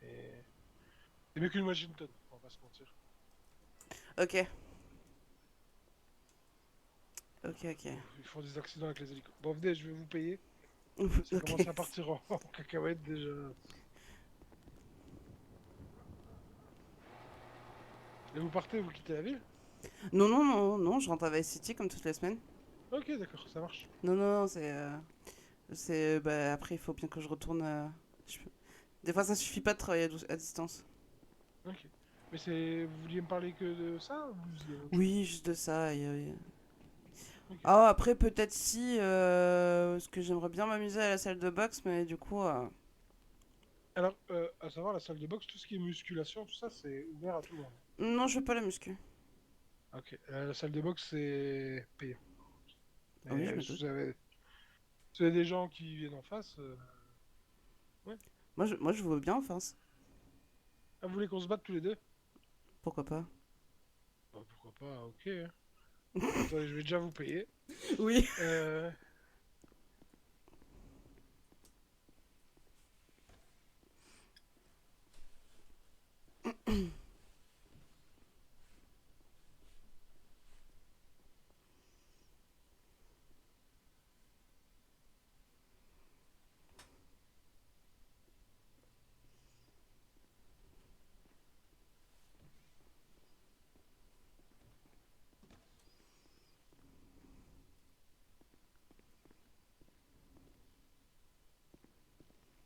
Et... c'est mieux qu'une Washington, on va pas se mentir. Ok. Ok. Ils font des accidents avec les hélicos. Bon, venez, je vais vous payer. Ça Ok. commence à partir en cacahuète déjà. Et vous partez, vous quittez la ville? Non, je rentre à Vice City comme toutes les semaines. Ok, d'accord, ça marche. Non, bah, après, il faut bien que je retourne. Des fois, ça suffit pas de travailler à distance. Ok. Mais vous vouliez me parler que de ça ou il y a autre chose? Oui, juste de ça. Ok. Ah, après, peut-être si. Parce que j'aimerais bien m'amuser à la salle de boxe, mais du coup. Alors, à savoir, la salle de boxe, tout ce qui est musculation, tout ça, c'est ouvert à tout le monde. Non, je veux pas la muscu. Ok, la salle de boxe, c'est payant. Ah oui, je me si doute. vous avez des gens qui viennent en face, ouais. Moi, je veux bien en face. Ah, vous voulez qu'on se batte tous les deux? Pourquoi pas? Bah, pourquoi pas, ok. Hein. Attendez, je vais déjà vous payer. Oui.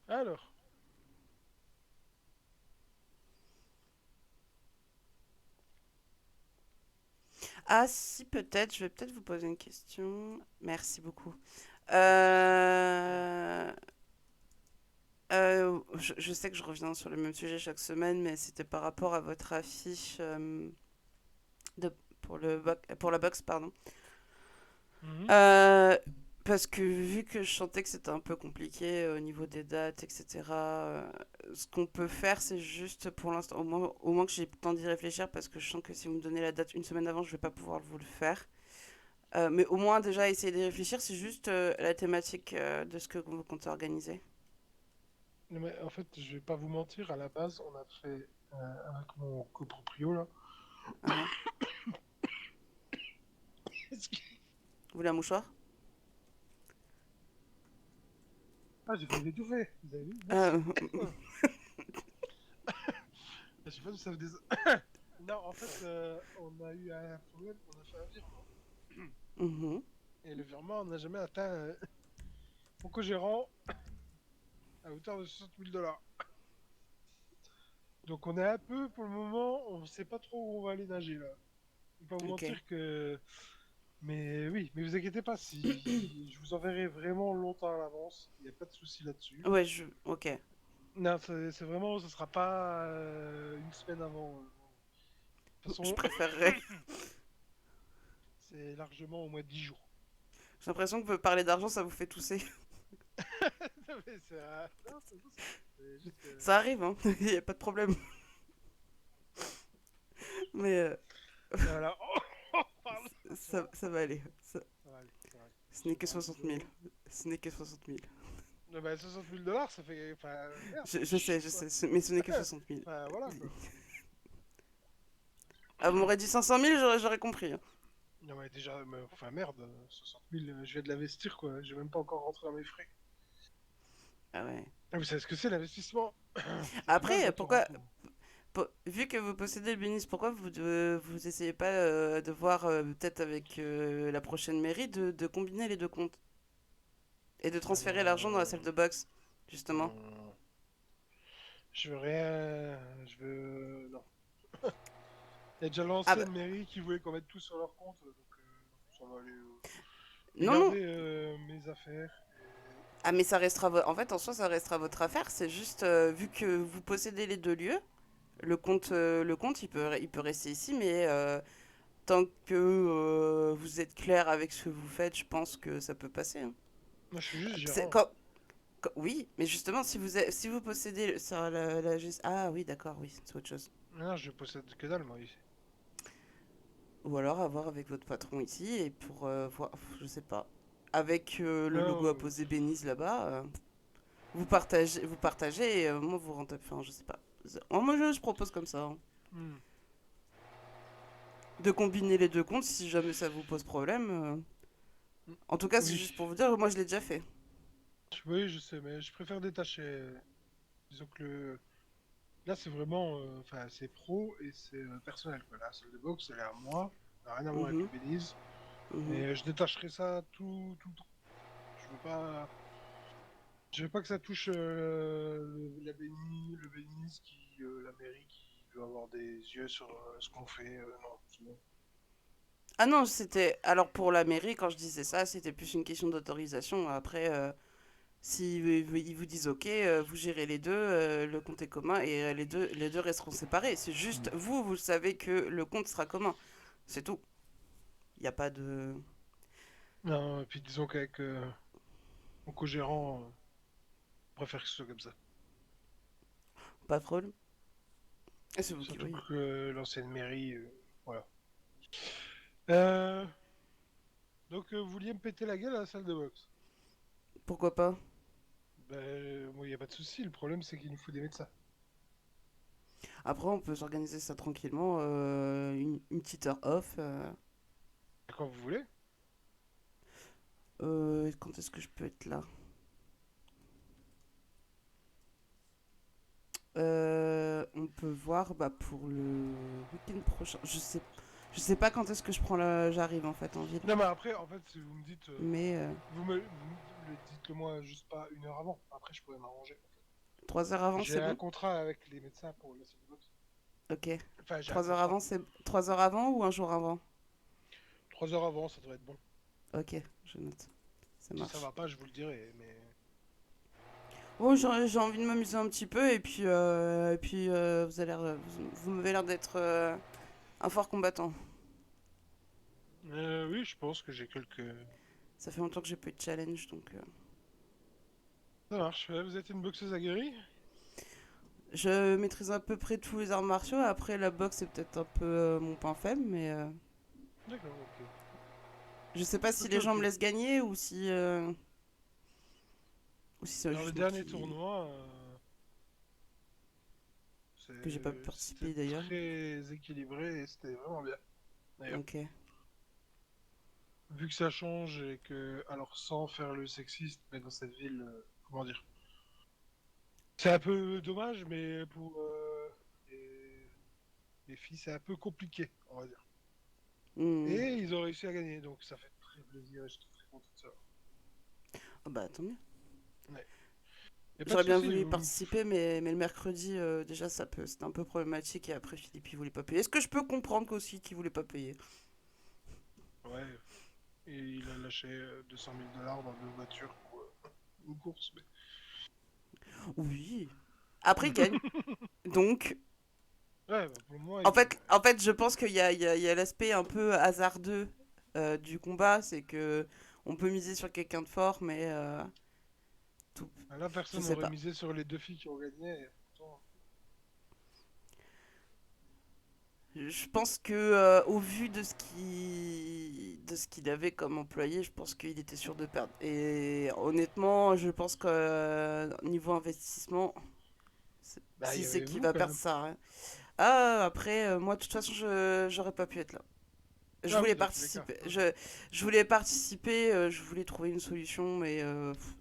Alors, Ah si, peut-être. Je vais peut-être vous poser une question. Merci beaucoup. Je sais que je reviens sur le même sujet chaque semaine, mais c'était par rapport à votre affiche de, pour la boxe, pardon. mhm. Parce que vu que je sentais que c'était un peu compliqué au niveau des dates, etc., ce qu'on peut faire, c'est juste pour l'instant, au moins que j'ai le temps d'y réfléchir, parce que je sens que si vous me donnez la date une semaine avant, je vais pas pouvoir vous le faire. Mais au moins déjà essayer d'y réfléchir, c'est juste la thématique de ce que vous comptez organiser. Non, mais en fait, je vais pas vous mentir, à la base, on a fait avec mon coproprio là. Ah, vous voulez un mouchoir? Ah, j'ai failli l'étouffer, vous avez vu? Merci. Ah, J'ai pas vu ça des... Non, en fait, on a eu un problème, on a fait un virement. mhm. Et le virement, on n'a jamais atteint mon co-gérant à hauteur de 60 000 $. Donc on est un peu, pour le moment, on sait pas trop où on va aller nager là. Je vais pas vous Ok. mentir que... Mais oui, mais vous inquiétez pas, si je vous enverrai vraiment longtemps à l'avance, il n'y a pas de souci là-dessus. Ouais, ok. Non, c'est vraiment, ce sera pas une semaine avant. De toute Je façon, préférerais. c'est largement au moins 10 jours. J'ai l'impression que parler d'argent, ça vous fait tousser. Non, mais c'est non, c'est pas ça. C'est juste que... Ça arrive, hein. Il y a pas de problème. Mais Voilà. Oh, pardon. ça va aller. Ça va aller, ça va aller. Ce n'est que Je vais 60 prendre 000. un peu Ce n'est que 60 000. Non, bah, 60 000 $, ça fait. Enfin, merde, ça fait Je sais, chier, quoi. mais ce n'est que 60 000. Enfin, voilà quoi. Ah, vous m'aurez dit 500 000, j'aurais compris, hein. Non, mais déjà, enfin merde, 60 000, je viens de l'investir quoi. J'ai même pas encore rentré dans mes frais. Ah ouais. Ah, vous savez ce que c'est l'investissement? C'est dommage Après, d'être au pourquoi, retour. vu que vous possédez le bénis, pourquoi vous essayez pas de voir peut-être avec la prochaine mairie de combiner les deux comptes et de transférer l'argent dans la salle de boxe, justement. Hum, je veux rien. Je veux. Non. Il y a déjà Ah bah, l'ancienne mairie qui voulait qu'on mette tout sur leur compte, donc ça va aller. non, non. Regardez mes affaires. Ah, mais ça restera, en fait, en soi, ça restera votre affaire. C'est juste, vu que vous possédez les deux lieux, le compte, il peut rester ici, mais tant que vous êtes clair avec ce que vous faites, je pense que ça peut passer, hein. Moi, je suis juste C'est gérant. oui, mais justement, si vous possédez ah oui, d'accord, oui, c'est autre chose. Non, je possède que dalle, moi, ici. Ou alors à voir avec votre patron ici et pour voir, je sais pas, avec le logo Non, apposé Bénise là-bas, vous partagez et moi vous rentrez, enfin je sais pas. Moi je propose comme ça, hein. hmm. De combiner les deux comptes si jamais ça vous pose problème. En tout cas, c'est Oui. juste pour vous dire, moi je l'ai déjà fait. Oui, je sais, mais je préfère détacher. Disons que là, c'est vraiment. Enfin, c'est pro et c'est personnel, quoi. La salle de boxe, elle est à moi. Ça n'a rien à voir avec Mhm, le Belize. mhm. Et je détacherai ça tout le temps. Je veux pas. Je veux pas que ça touche le Belize, la mairie qui veut avoir des yeux sur ce qu'on fait. Non, c'est bon. Ah non, c'était. Alors pour la mairie, quand je disais ça, c'était plus une question d'autorisation. Après, si ils vous disent OK, vous gérez les deux, le compte est commun et les deux resteront séparés. C'est juste, vous savez que le compte sera commun. C'est tout. Il n'y a pas de. Non, et puis disons qu'avec mon co-gérant, on préfère que ce soit comme ça. Pas de problème. Et c'est vous qui Surtout voyez. que l'ancienne mairie, voilà. Euh, Donc, vous vouliez me péter la gueule à la salle de boxe? Pourquoi pas? Ben, moi, y a pas de souci. Le problème, c'est qu'il nous faut des médecins. Après, on peut s'organiser ça tranquillement, une petite heure off. Quand vous voulez. Quand est-ce que je peux être là? On peut voir bah, pour le week-end prochain. Je sais pas quand est-ce que j'arrive en fait en ville. Non, mais après, en fait, si vous me dites, Mais vous le dites-le moi juste pas une heure avant. Après, je pourrais m'arranger. 3 heures avant, J'ai c'est un bon? contrat avec les médecins pour la salle de boxe. Ok. Enfin, j'ai un 3 heures contrat. avant, c'est 3 heures avant ou un jour avant? 3 heures avant, ça devrait être bon. Ok, je note. Ça Si marche. ça va pas, je vous le dirai, mais... Oh, j'ai envie de m'amuser un petit peu et puis, vous m'avez l'air d'être un fort combattant. Oui, je pense que j'ai quelques... Ça fait longtemps que j'ai pas eu de challenge donc. Ça marche. Ouais, vous êtes une boxeuse aguerrie? Je maîtrise à peu près tous les arts martiaux. Après, la boxe c'est peut-être un peu mon point faible, mais D'accord, ok. je sais pas si Ok, les gens ok. me laissent gagner ou si c'est Dans le juste moi dernier tournoi, que j'ai pas pu participer c'était d'ailleurs. très équilibré et c'était vraiment bien. D'ailleurs, Ok. vu que ça change et que, alors sans faire le sexiste, mais dans cette ville, comment dire, c'est un peu dommage, mais pour les filles, c'est un peu compliqué, on va dire. Hmm. Et ils ont réussi à gagner, donc ça fait très plaisir et je suis très content de ça. Ah bah tant mieux. Ouais. Y a pas de J'aurais bien souci, voulu y vous- participer, mais le mercredi, déjà, c'était un peu problématique. Et après, Philippe, il voulait pas payer. Est-ce que je peux comprendre qu'aussi qu'il voulait pas payer? Ouais. Et il a lâché 200 000 dollars dans deux voitures pour une course. Mais... Oui. Après, il gagne. Donc, Ouais, bah, pour moi, en fait, je pense qu'il y a l'aspect un peu hasardeux du combat. C'est que on peut miser sur quelqu'un de fort, mais tout. là, Je personne sais n'aurait pas. misé sur les deux filles qui ont gagné. Et pourtant, Je pense que au vu de de ce qu'il avait comme employé, je pense qu'il était sûr de perdre. Et honnêtement, je pense que niveau investissement, bah, il si y c'est avait qu'il vous va quand perdre même. ça, hein. Ah, après, moi, de toute façon, j'aurais pas pu être là. Je Ah voulais oui, dans tous les cas. participer. Je voulais participer. Je voulais trouver une solution, mais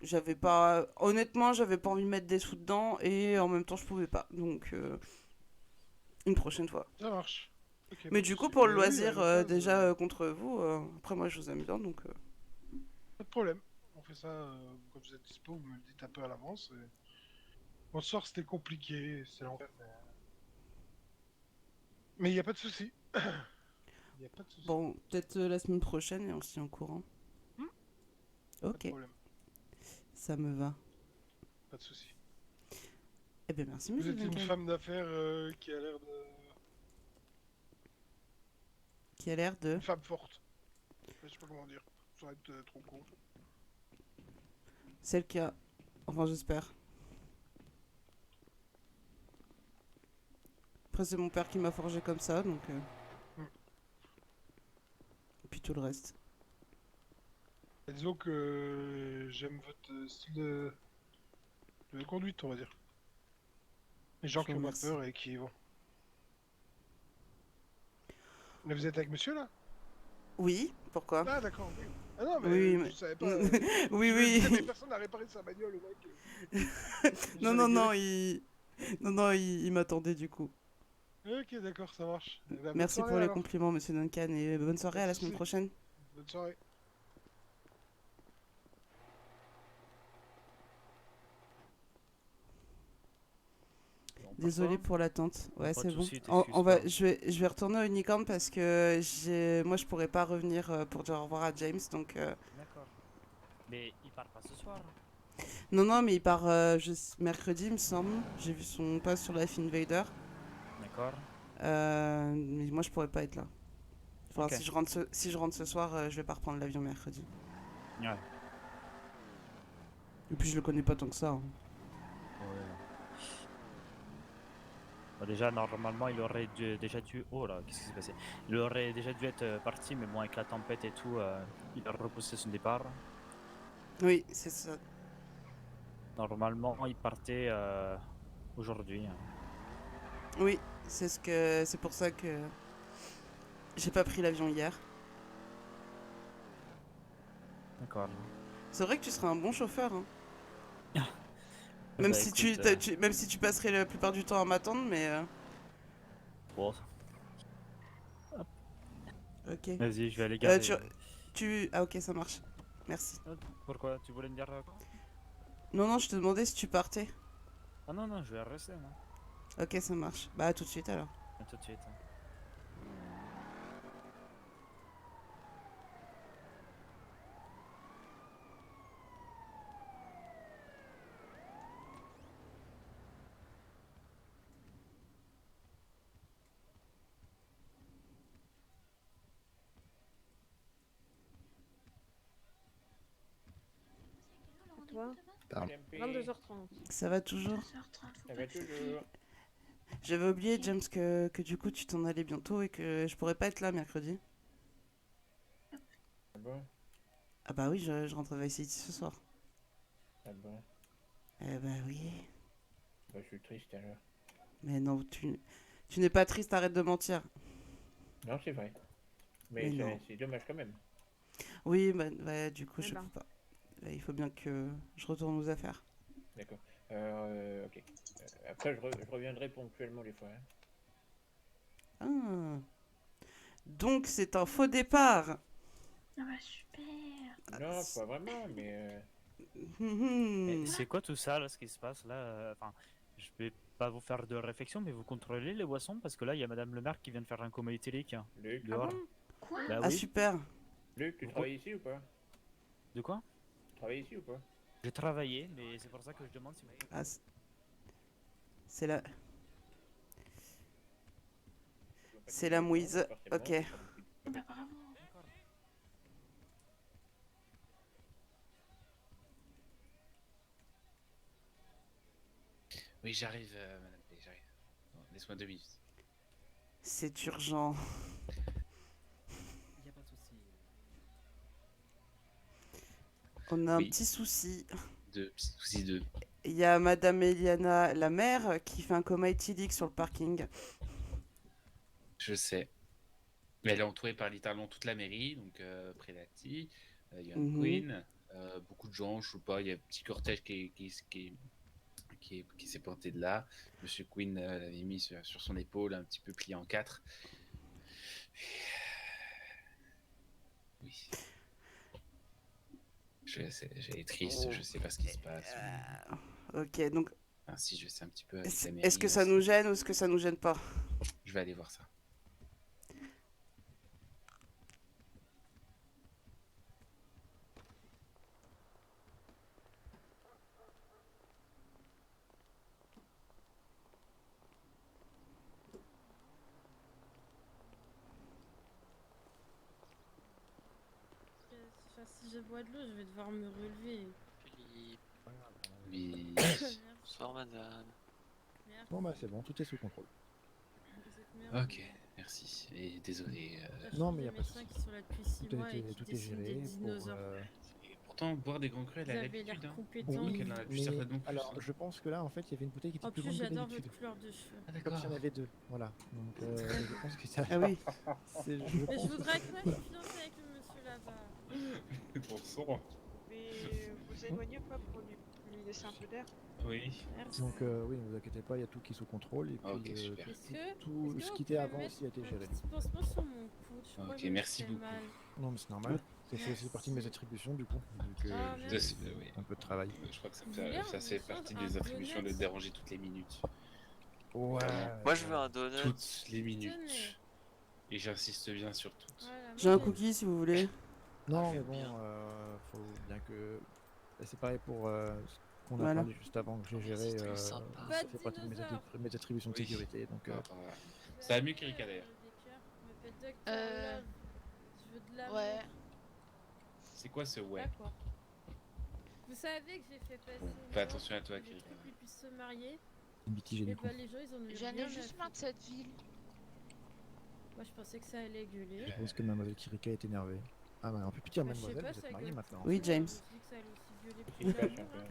j'avais pas. Honnêtement, j'avais pas envie de mettre des sous dedans et en même temps, je pouvais pas. Donc, une prochaine fois. Ça marche. Ok, pas Mais de du coup, souci. pour le Mais oui, à loisir, l'occasion, déjà contre vous, après moi je vous aime bien donc. pas de problème. On fait ça quand vous êtes dispo, vous me le dites un peu à l'avance. Et... Bon, ce soir, c'était compliqué, c'est l'enfer. Mais il n'y a pas de souci. Il n'y a pas de souci. Bon, peut-être la semaine prochaine et on se tient au courant. Pas de Ok, problème. ça me va. Pas de souci. Eh bien, merci, Vous monsieur êtes une Duncan. femme d'affaires qui a l'air de... Qui a l'air de. Une femme forte. Je sais pas comment dire. Ça va être trop con. Celle qui a. Enfin, j'espère. Après, c'est mon père qui m'a forgé comme ça donc. Et puis tout le reste. Et disons que j'aime votre style de conduite, on va dire. Les gens Je qui vous ont pas remercie. peur et qui y vont. Mais vous êtes avec monsieur là? Oui, pourquoi? Ah d'accord, ok. Ah non, mais Oui, je mais. savais pas. Oui, Je me oui. disais, mais personne n'a réparé sa bagnole, le mec. Non, non, non, il m'attendait du coup. Ok, d'accord, ça marche. Eh ben, bonne Merci soirée, pour les alors. compliments, monsieur Duncan, et bonne soirée, Pas à de la semaine soucis. prochaine. Bonne soirée. Désolé pour l'attente. Ouais, Pas de c'est bon. soucis, t'excuses Va, pas. je vais retourner au Unicorn parce que moi, je pourrais pas revenir pour dire au revoir à James. Donc, D'accord. Mais il part pas ce soir. non, non, mais il part mercredi, il me semble. J'ai vu son post sur Life Invader. D'accord. Mais moi, je pourrais pas être là. Enfin, Ok. si je rentre ce soir, je vais pas reprendre l'avion mercredi. Ouais. Et puis, je le connais pas tant que ça, hein. Ouais. Déjà, normalement, il aurait déjà dû. Oh là, qu'est-ce qui s'est passé? Il aurait déjà dû être parti, mais bon, avec la tempête et tout, il a repoussé son départ. Oui, c'est ça. Normalement, il partait aujourd'hui. Oui, c'est pour ça que j'ai pas pris l'avion hier. D'accord. C'est vrai que tu serais un bon chauffeur, hein. Bah, Même si écoute, même si tu passerais la plupart du temps à m'attendre, mais bon, ok. vas-y, je vais aller garer. Ah ok, ça marche. Merci. Pourquoi? Tu voulais me dire quoi? Non, non, je te demandais si tu partais. Ah non, non, je vais rester, non? Ok, ça marche. Bah à tout de suite alors. À tout de suite. Toi Pardon. 22h30. Ça va toujours? 2h30, faut Ça pas va que je toujours. J'avais oublié, James, que du coup tu t'en allais bientôt et que je pourrais pas être là mercredi. Ah bon? Ah bah oui, je rentre à Vice City ce soir. Ah bon? Eh bah oui. Bah, je suis triste alors. Mais non, tu n'es pas triste, arrête de mentir. Non, c'est vrai. Mais Mais non. c'est dommage quand même. Oui, bah ouais, du coup Eh je ben. peux pas. Il faut bien que je retourne aux affaires. D'accord. Ok. Après, je reviendrai ponctuellement les fois. Hein. Ah. Donc c'est un faux départ. Ah bah super. Non, pas vraiment, mais... Mais c'est quoi tout ça, là, ce qui se passe là? Enfin, je vais pas vous faire de réflexion, mais vous contrôlez les boissons parce que là, il y a Madame le maire qui vient de faire un coma éthylique Luc, dehors. Quoi? Bah Ah oui. super. Luc, tu Vous- travailles ici ou pas? De quoi? Tu travailles ici ou pas? J'ai travaillé, mais c'est pour ça que je demande si vous. Ah, c'est la... C'est la mouise. Ok. Bah bravo. Oui, j'arrive, Madame P, j'arrive. Bon, laisse-moi 2 minutes. C'est urgent. Y a pas de souci. On a un Oui. petit souci. Souci 2. Il y a Madame Eliana, la mère, qui fait un coma éthylique sur le parking. Je sais. Mais elle est entourée par littéralement toute la mairie, donc Prelati, Young Mhm. Queen, beaucoup de gens, je sais pas, il y a un petit cortège qui s'est pointé de là. Monsieur Queen l'avait mis sur son épaule, un petit peu plié en 4. Oui. J'ai triste, je sais pas ce qui se passe. Ok, donc Ainsi, je sais un petit peu avec la est-ce mairie. que ça nous gêne ou est-ce que ça nous gêne pas? Je vais aller voir ça. Enfin, si je bois de l'eau, je vais devoir me relever. Philippe. Oui. Merci. Bonsoir, madame. Merci. Bon bah c'est bon, tout est sous contrôle. Vous êtes merveilleux. Ok, merci. Et désolé. Sachant Non, mais des y a pas de médecins souci. qui sont là depuis 6 Tout mois a et été, qui tout est dessinent géré des pour. dinosaures. Et pourtant, boire des grands crus, elle Vous a avez l'air l'habitude. Hein. compétent. Donc elle en a plus mais certainement plus. alors hein. je pense que là en fait il y avait une bouteille qui était En plus plus, grande que j'adore d'habitude. votre couleur de cheveux. Ah, Comme d'accord. s'il y en avait deux, voilà. Donc je pense que ça. Ah oui. c'est- je Mais je pense que voudrais c'est- quand même me fiancer avec le monsieur là-bas. Bon sang. Mais vous éloignez pas pour lui laisser un peu d'air. Oui. Merci. Donc oui, ne vous inquiétez pas, il y a tout qui est sous contrôle et puis Ok, super. tout ce qui était avant aussi a été géré. Un petit pansement sur mon coude. Je crois Ok, que merci ça fait beaucoup. mal. Non mais c'est normal, c'est partie de mes attributions du coup, vu que Ah, j'ai merci. Oui. un peu de travail. Je crois que Vous voulez ça un fait sens, partie un des attributions de donut déranger toutes les minutes. Ouais. Moi, je veux un donut. Toutes les minutes. Tenez. Et j'insiste bien sur toutes. Voilà, J'ai un moi, cookie si vous voulez. Non Ah, mais je veux bon, bien. faut bien que. C'est pareil pour ce qu'on a Voilà. parlé juste avant que j'ai Oh, mais géré. c'est très sympa. Pas Ça de fait partie de dinosaure. mes attributions de Oui. sécurité. Donc Voilà. je Ça va vais mieux appeler, qu'Erika, d'ailleurs. des cœurs. Je m'appelle Dr. Love. Je veux de l'amour. Ouais. C'est quoi ce ouais? D'accord. Vous savez que j'ai fait passer Bon, une fais loi attention à toi, pour que les Kirika. couples puissent se marier. mitigé Et du coup. bah les gens ils en ont eu J'en ai rien juste à marre de cette ville. Moi je pensais que ça allait gueuler. Je pense que mademoiselle Kirika est énervée. Ah bah on peut plus dire Bah, je sais mademoiselle, pas, vous ça êtes mariés gueule maintenant. tout Oui, le temps, James. je me suis dit que ça allait aussi gueuler Qu'est-ce plus qui se passe un l'amour, peu hein. là?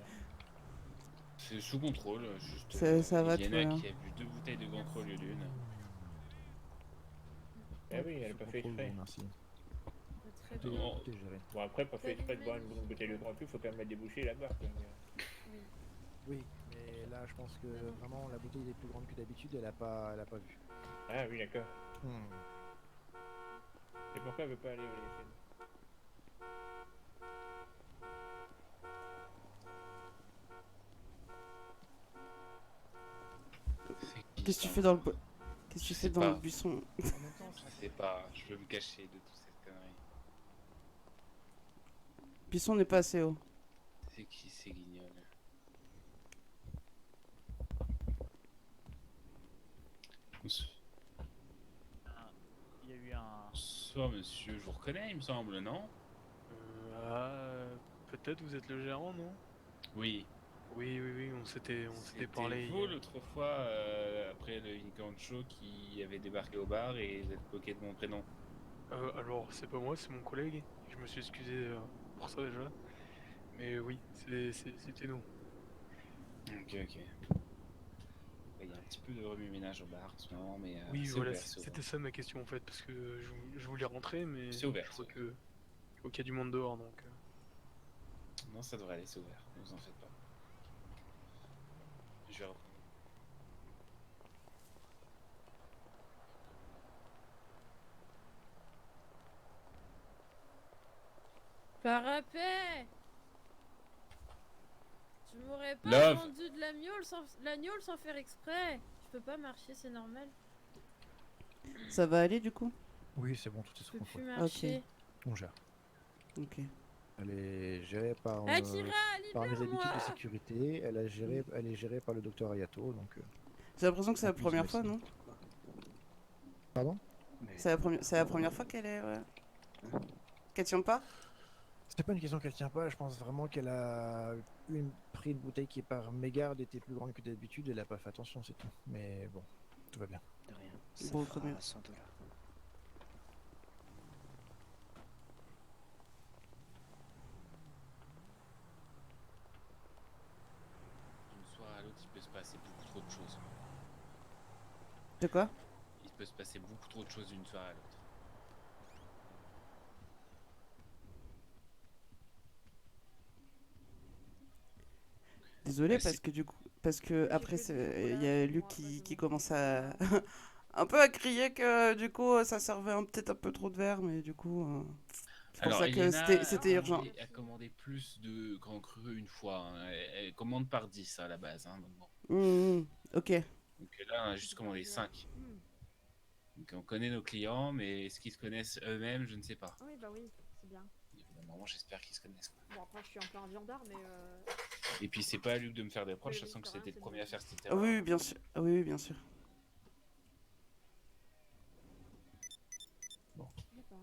C'est sous contrôle, juste. Ça va, il y en tout a va bien. qui a bu 2 bouteilles de Grand Cru au lieu d'une. Ah oui, elle a Sous pas fait contrôle, exprès. merci. Très Tout, bien. tout est géré. Bon, après, pas fait Salut, exprès de boire Manu. une bouteille de Grand Cru, faut quand même la déboucher là-bas. Quoi. Oui. Oui, mais là je pense que vraiment la bouteille est plus grande que d'habitude, elle a pas vu. Ah oui, d'accord. Hmm. Et pourquoi elle veut pas aller au lycée? Qu'est-ce que tu fais dans le Qu'est-ce que tu fais dans le buisson? En même temps, Je sais pas, je veux me cacher de toute cette connerie. Buisson n'est pas assez haut. C'est qui ces guignols? Il y a eu un. Bonsoir monsieur, je vous reconnais il me semble, non? Peut-être vous êtes le gérant, non? Oui. Oui, on s'était parlé. C'était vous l'autre fois, après le Unicorn Show, qui avait débarqué au bar et vous êtes bloqué de mon prénom. Alors, c'est pas moi, c'est mon collègue. Je me suis excusé pour ça déjà. Mais oui, c'était nous. Ok. Il y a un petit peu de remue-ménage au bar en ce moment, mais Oui, c'est voilà, ouvert, c'est c'était ouvert. ça ma question en fait, parce que je voulais rentrer, mais C'est ouvert, je vois c'est qu'il y a du monde dehors, donc... Non, ça devrait aller, c'est ouvert, ne vous en faites pas. Je vais reprendre. Parapet! Tu m'aurais pas Love. vendu de l'agneau sans faire exprès. Je peux pas marcher, c'est normal. Ça va aller du coup? oui, c'est bon, tout est Je sous peux contrôle. plus marcher. On gère. Ok. Elle est gérée par, Akira, par mes habitudes libère-moi! de sécurité. Elle est gérée par le docteur Ayato, donc. J'ai l'impression que c'est la plus, première merci. fois, non? Pardon? C'est la première fois qu'elle est. Qu'elle tient pas? C'est pas une question qu'elle tient pas, je pense vraiment qu'elle a pris une bouteille qui par mégarde était plus grande que d'habitude, elle a pas fait attention, c'est tout. Mais bon, tout va bien. De rien. Bon, très bien. 100 $. D'une soirée à l'autre, il peut se passer beaucoup trop de choses. De quoi? Il peut se passer beaucoup trop de choses d'une soirée à l'autre. Désolé Ah, parce c'est- que du coup, parce que après il y a Luc qui commence à un peu à crier que du coup ça servait peut-être un peu trop de verre, mais du coup c'est pour Alors, ça que Elena c'était urgent. a commandé plus de Grand Cru une fois. Hein. Elle commande par 10 à la base. Hein, donc, bon. Ok. Donc là, on a juste commandé 5. Donc on connaît nos clients, mais est-ce qu'ils se connaissent eux-mêmes, je ne sais pas. Oui, bah oui, c'est bien. Normalement, j'espère qu'ils se connaissent. Bon, après, je suis un peu un viandard, mais. Et puis, c'est pas à Luc de me faire des reproches, Oui, sachant que c'est c'était vrai, le premier à faire cette Ah erreur. oui, bien sûr. Ah oui, bien sûr. D'accord.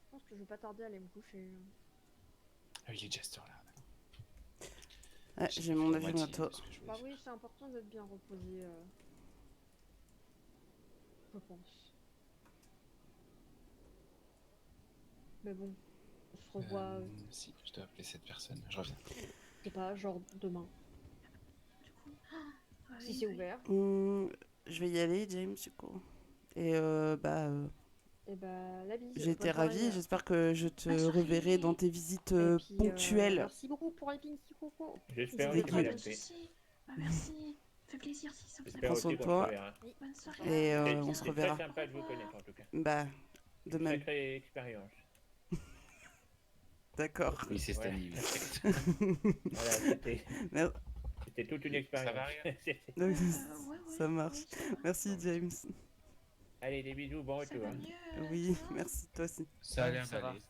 Je pense que je vais pas tarder à aller me coucher. Ah oui, il est Jester là. Ouais, j'ai mon avis bientôt. Bah oui, c'est important d'être bien reposé. Je pense. Mais bon, on se revoit. Si, je dois appeler cette personne, je reviens. Je sais pas, genre demain. Si c'est ouvert. Je vais y aller, James, du coup. Et Et bah, la bise. j'ai été bonne soirée, ravie. J'espère que je te bonne soirée. reverrai dans tes visites Et puis, ponctuelles. merci beaucoup pour les petits cocos. J'espère aussi, aussi, madame. madame P. Bah, merci. Ça fait plaisir si ça vous J'espère Prends aussi soin de qu'on toi. se reverra. Oui, bonne soirée. Et C'est- on se c'est reverra. très sympa de vous connaître en tout cas. Bah, de même. Sacrée expérience. D'accord. Oui, c'est Ouais. Stanley. Voilà, c'était Mer- c'était toute une expérience. Ça va rien Oui, ouais, ça marche. Merci, James. Allez, des bisous, bon Ça retour. va Hein. mieux. Oui, ça va merci, toi aussi. Ça a Ouais, l'air ça va. d'aller.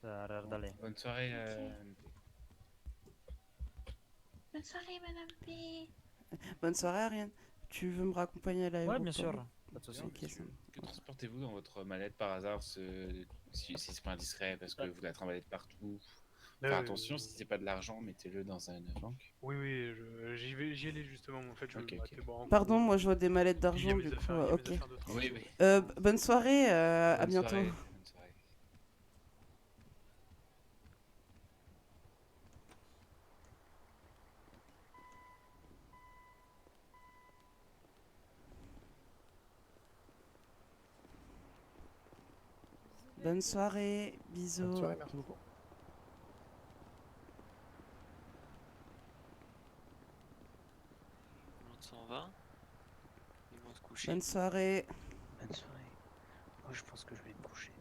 Ça a l'air d'aller. Bonne soirée. Bonne soirée, Madame P. Bonne soirée, Ariane. Tu veux me raccompagner à l'aéroport? Ouais, bien sûr. Pas de soucis. Ok, ça Que transportez-vous dans votre mallette par hasard, si c'est pas indiscret, parce que vous la trimballez de partout? Faire Ouais, attention, si c'est pas de l'argent, mettez-le dans une banque. Oui, oui, j'y allais justement. En fait, je Ok, ok. m'arrêtais boire un Pardon, coup. moi je vois des mallettes Puis il y d'argent, a mes du coup, affaires, il y a mes ok. affaires de travail. Oui, oui. Bonne soirée, à Bonne bientôt. soirée. Bonne soirée. Bonne soirée, bisous. Bonne soirée, merci beaucoup. Tout le monde s'en va. Ils vont se coucher. Bonne soirée. Bonne soirée. Moi, je pense que je vais me coucher.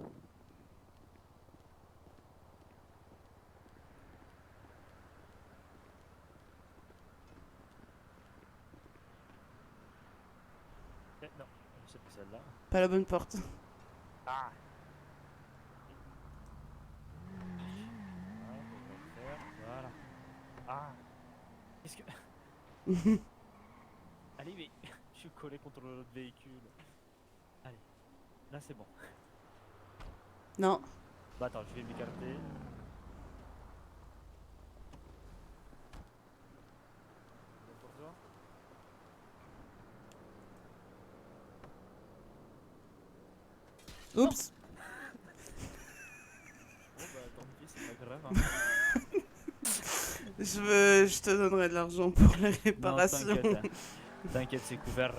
Non, c'est pas celle-là. Pas la bonne porte. Ah. Ouais, on va le faire. Voilà. Ah. Qu'est-ce que... Allez, mais je suis collé contre l'autre véhicule. Allez, là c'est bon. Non. Bah attends, je vais m'écarter. Pour toi. Oups. Bon bah tant pis, c'est pas grave. Hein. Je te donnerai de l'argent pour la Non, réparation. t'inquiète, hein. T'inquiète, c'est couvert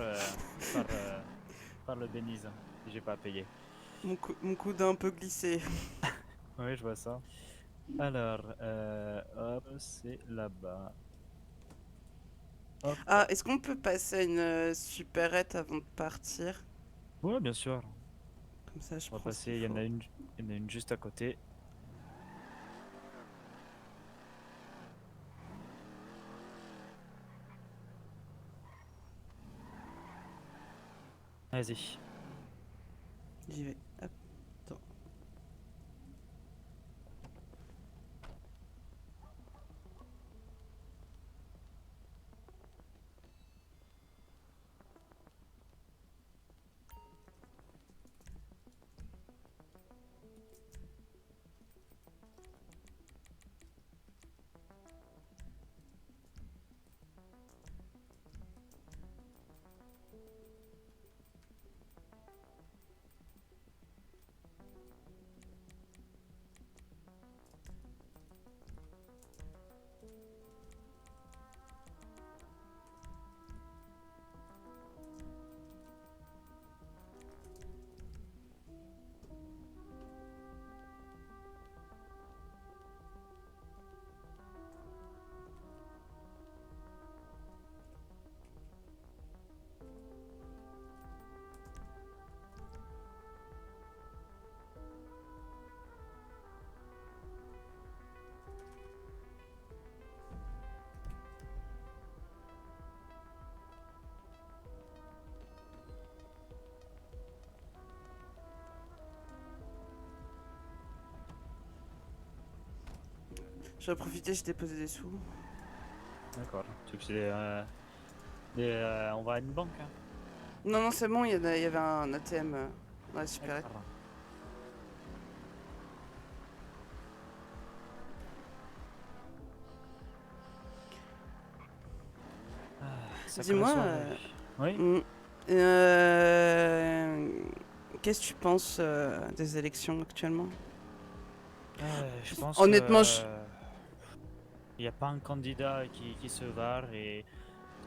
par le Beniz. J'ai pas à payer. Mon coude a un peu glissé. Oui, je vois ça. Alors, hop, c'est là-bas. Hop. Ah, est-ce qu'on peut passer à une supérette avant de partir? Ouais, bien sûr. Comme ça, je On va prends ce passer, qu'il il y en faut. a une juste à côté. Vas-y. J'y vais. Hop. Attends. Je vais profiter, j'ai déposé des sous. D'accord. Tu veux que on va à une banque hein. Non, non, c'est bon, il y avait un ATM dans la supérette. D'accord. Ah, sacrée Dis-moi, soirée. Oui. Qu'est-ce que tu penses des élections actuellement? Je pense Honnêtement, il n'y a pas un candidat qui se vare et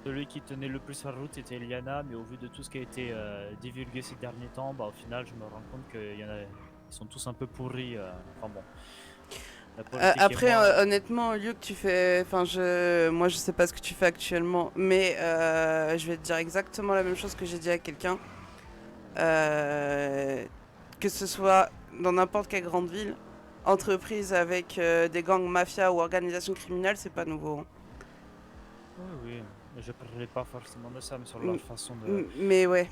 celui qui tenait le plus la route était Eliana, mais au vu de tout ce qui a été divulgué ces derniers temps, bah, au final je me rends compte qu'ils sont tous un peu pourris. Enfin bon. La politique Après, et moi, honnêtement, Luc, tu fais. Enfin, moi, je sais pas ce que tu fais actuellement, mais je vais te dire exactement la même chose que j'ai dit à quelqu'un. Que ce soit dans n'importe quelle grande ville, entreprise avec des gangs mafia ou organisations criminelles, c'est pas nouveau. Hein. Oui, oui, mais je parlerai pas forcément de ça, mais sur leur façon de. Mais ouais.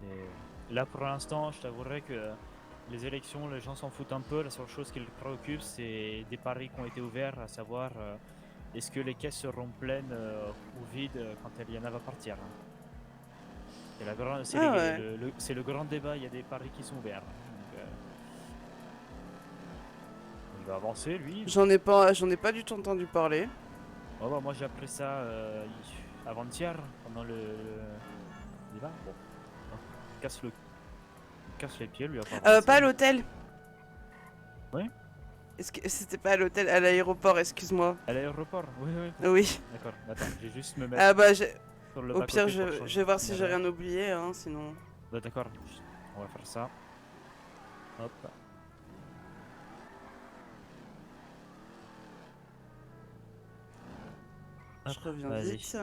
Et là, pour l'instant, je t'avouerai que les élections, les gens s'en foutent un peu. La seule chose qui les préoccupe, c'est des paris qui ont été ouverts, à savoir est-ce que les caisses seront pleines ou vides quand Eliana va partir. C'est le grand débat, il y a des paris qui sont ouverts. Donc, veut avancer, lui. J'en ai pas du tout entendu parler. Oh, bah, moi j'ai appris ça avant-hier, pendant le débat. Bon, casse les pieds, lui. Pas à l'hôtel. Oui. Est-ce que c'était pas à l'hôtel, à l'aéroport, excuse-moi. À l'aéroport, oui, oui. Oui. D'accord, attends, j'ai juste me mettre. Ah bah, sur le au pire, bas-côté je pour changer vais voir si de j'ai caméra. rien oublié, hein, sinon. Bah, d'accord, on va faire ça. Hop. Je reviens vas-y. vite.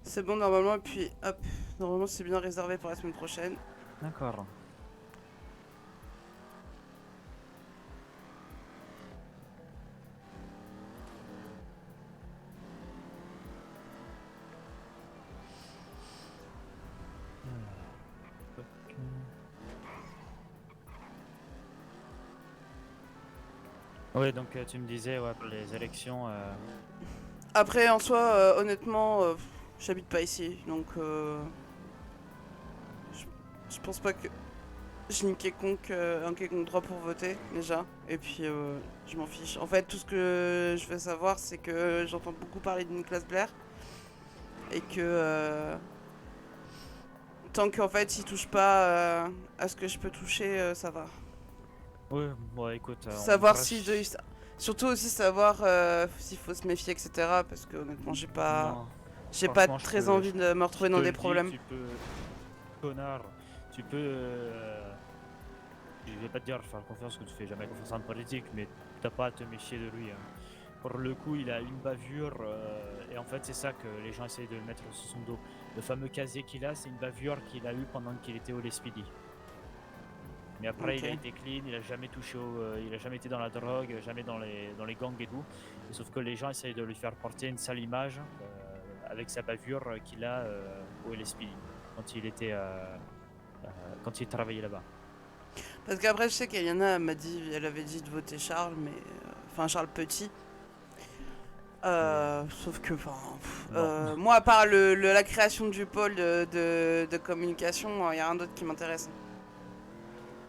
C'est bon normalement, et puis hop, normalement c'est bien réservé pour la semaine prochaine. D'accord. Oui, donc tu me disais, ouais, pour les élections. Après, en soi, honnêtement, j'habite pas ici, donc je pense pas que j'ai un quelconque droit pour voter, déjà. Et puis, je m'en fiche. En fait, tout ce que je veux savoir, c'est que j'entends beaucoup parler de Nicolas Blair. Et que tant qu'en fait, il touche pas à ce que je peux toucher, ça va. Oui, bon, écoute. Savoir si surtout aussi savoir s'il faut se méfier, etc. Parce que honnêtement, j'ai pas Franchement, très envie de me retrouver dans des problèmes. Tu peux, connard, tu peux. Je vais pas te dire faire confiance, parce que tu fais jamais confiance en politique, mais t'as pas à te méfier de lui. Hein. Pour le coup, il a une bavure, et en fait, c'est ça que les gens essayent de le mettre sous son dos. Le fameux casier qu'il a, c'est une bavure qu'il a eu pendant qu'il était au LSPD. Mais après, Ok. il a été clean, il a jamais touché il a jamais été dans la drogue, jamais dans les gangs et tout. Et sauf que les gens essayent de lui faire porter une sale image avec sa bavure qu'il a au LSPD quand il était quand il travaillait là-bas. Parce qu'après, je sais qu'Eliana elle avait dit de voter Charles, mais enfin Charles Petit. Sauf que, moi, à part la création du pôle de communication, il n'y a rien d'autre qui m'intéresse.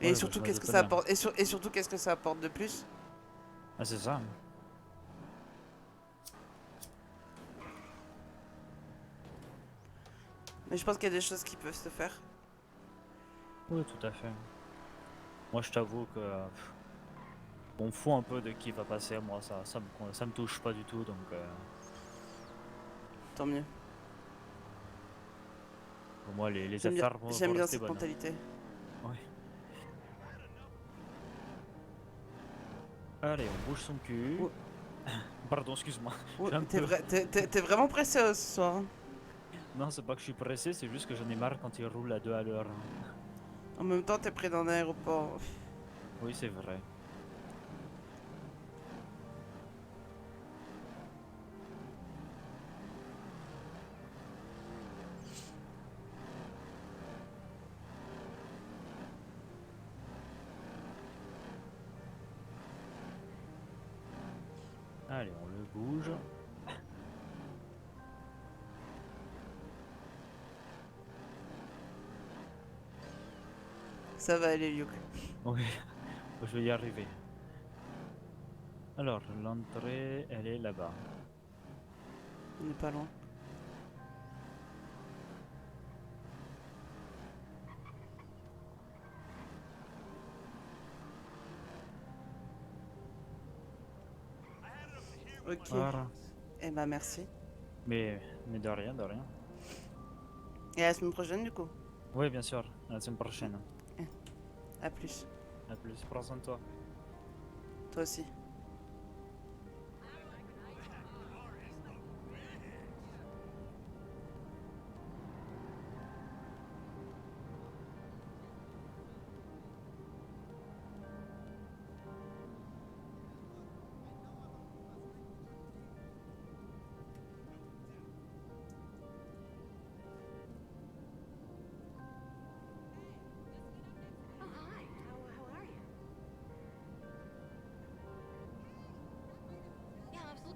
Et Ouais, surtout, bah, je me qu'est-ce que doute ça bien. apporte et surtout, qu'est-ce que ça apporte de plus? Ah, c'est ça. Mais je pense qu'il y a des choses qui peuvent se faire. Oui, tout à fait. Moi, je t'avoue que on fout un peu de qui va passer. Moi, ça me touche pas du tout, donc. Tant mieux. Pour moi, les J'aime bien, affaires vont j'aime bien rester cette bonnes. mentalité. Ouais. Allez, on bouge son cul. Oh. Pardon, excuse-moi. Oh, J'ai un peu- t'es vraiment pressé ce soir. Hein. Non, c'est pas que je suis pressé, c'est juste que j'en ai marre quand il roule à 2 à l'heure. En même temps, t'es près d'un aéroport. Oui, c'est vrai. Allez, on le bouge. Ça va aller, Luke. Oui, je vais y arriver. Alors, l'entrée, elle est là-bas. On n'est pas loin. Ok. Voilà. Eh ben merci. Mais de rien, de rien. Et à la semaine prochaine du coup. Oui, bien sûr, à la semaine prochaine. À plus. À plus, prends soin de toi. Toi aussi.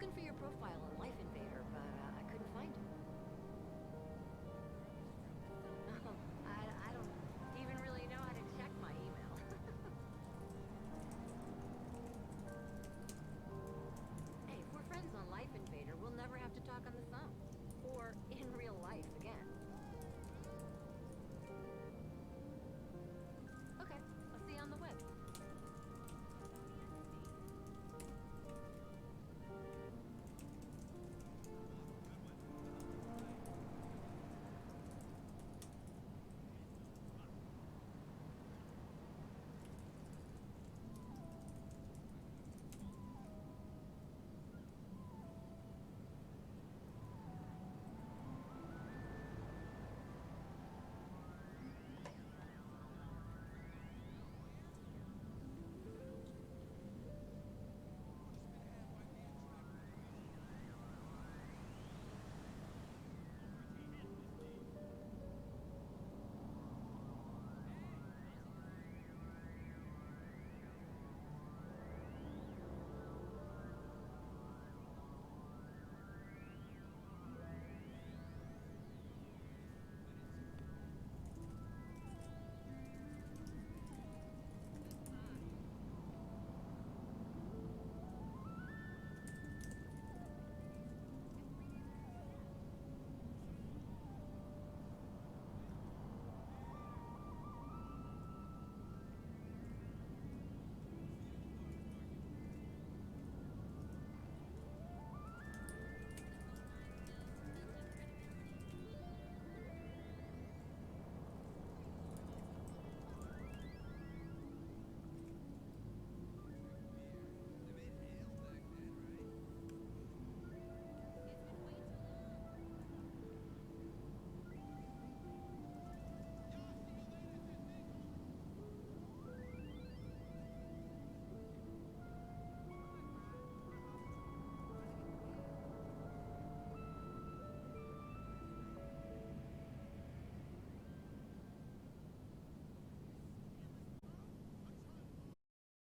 looking for your profile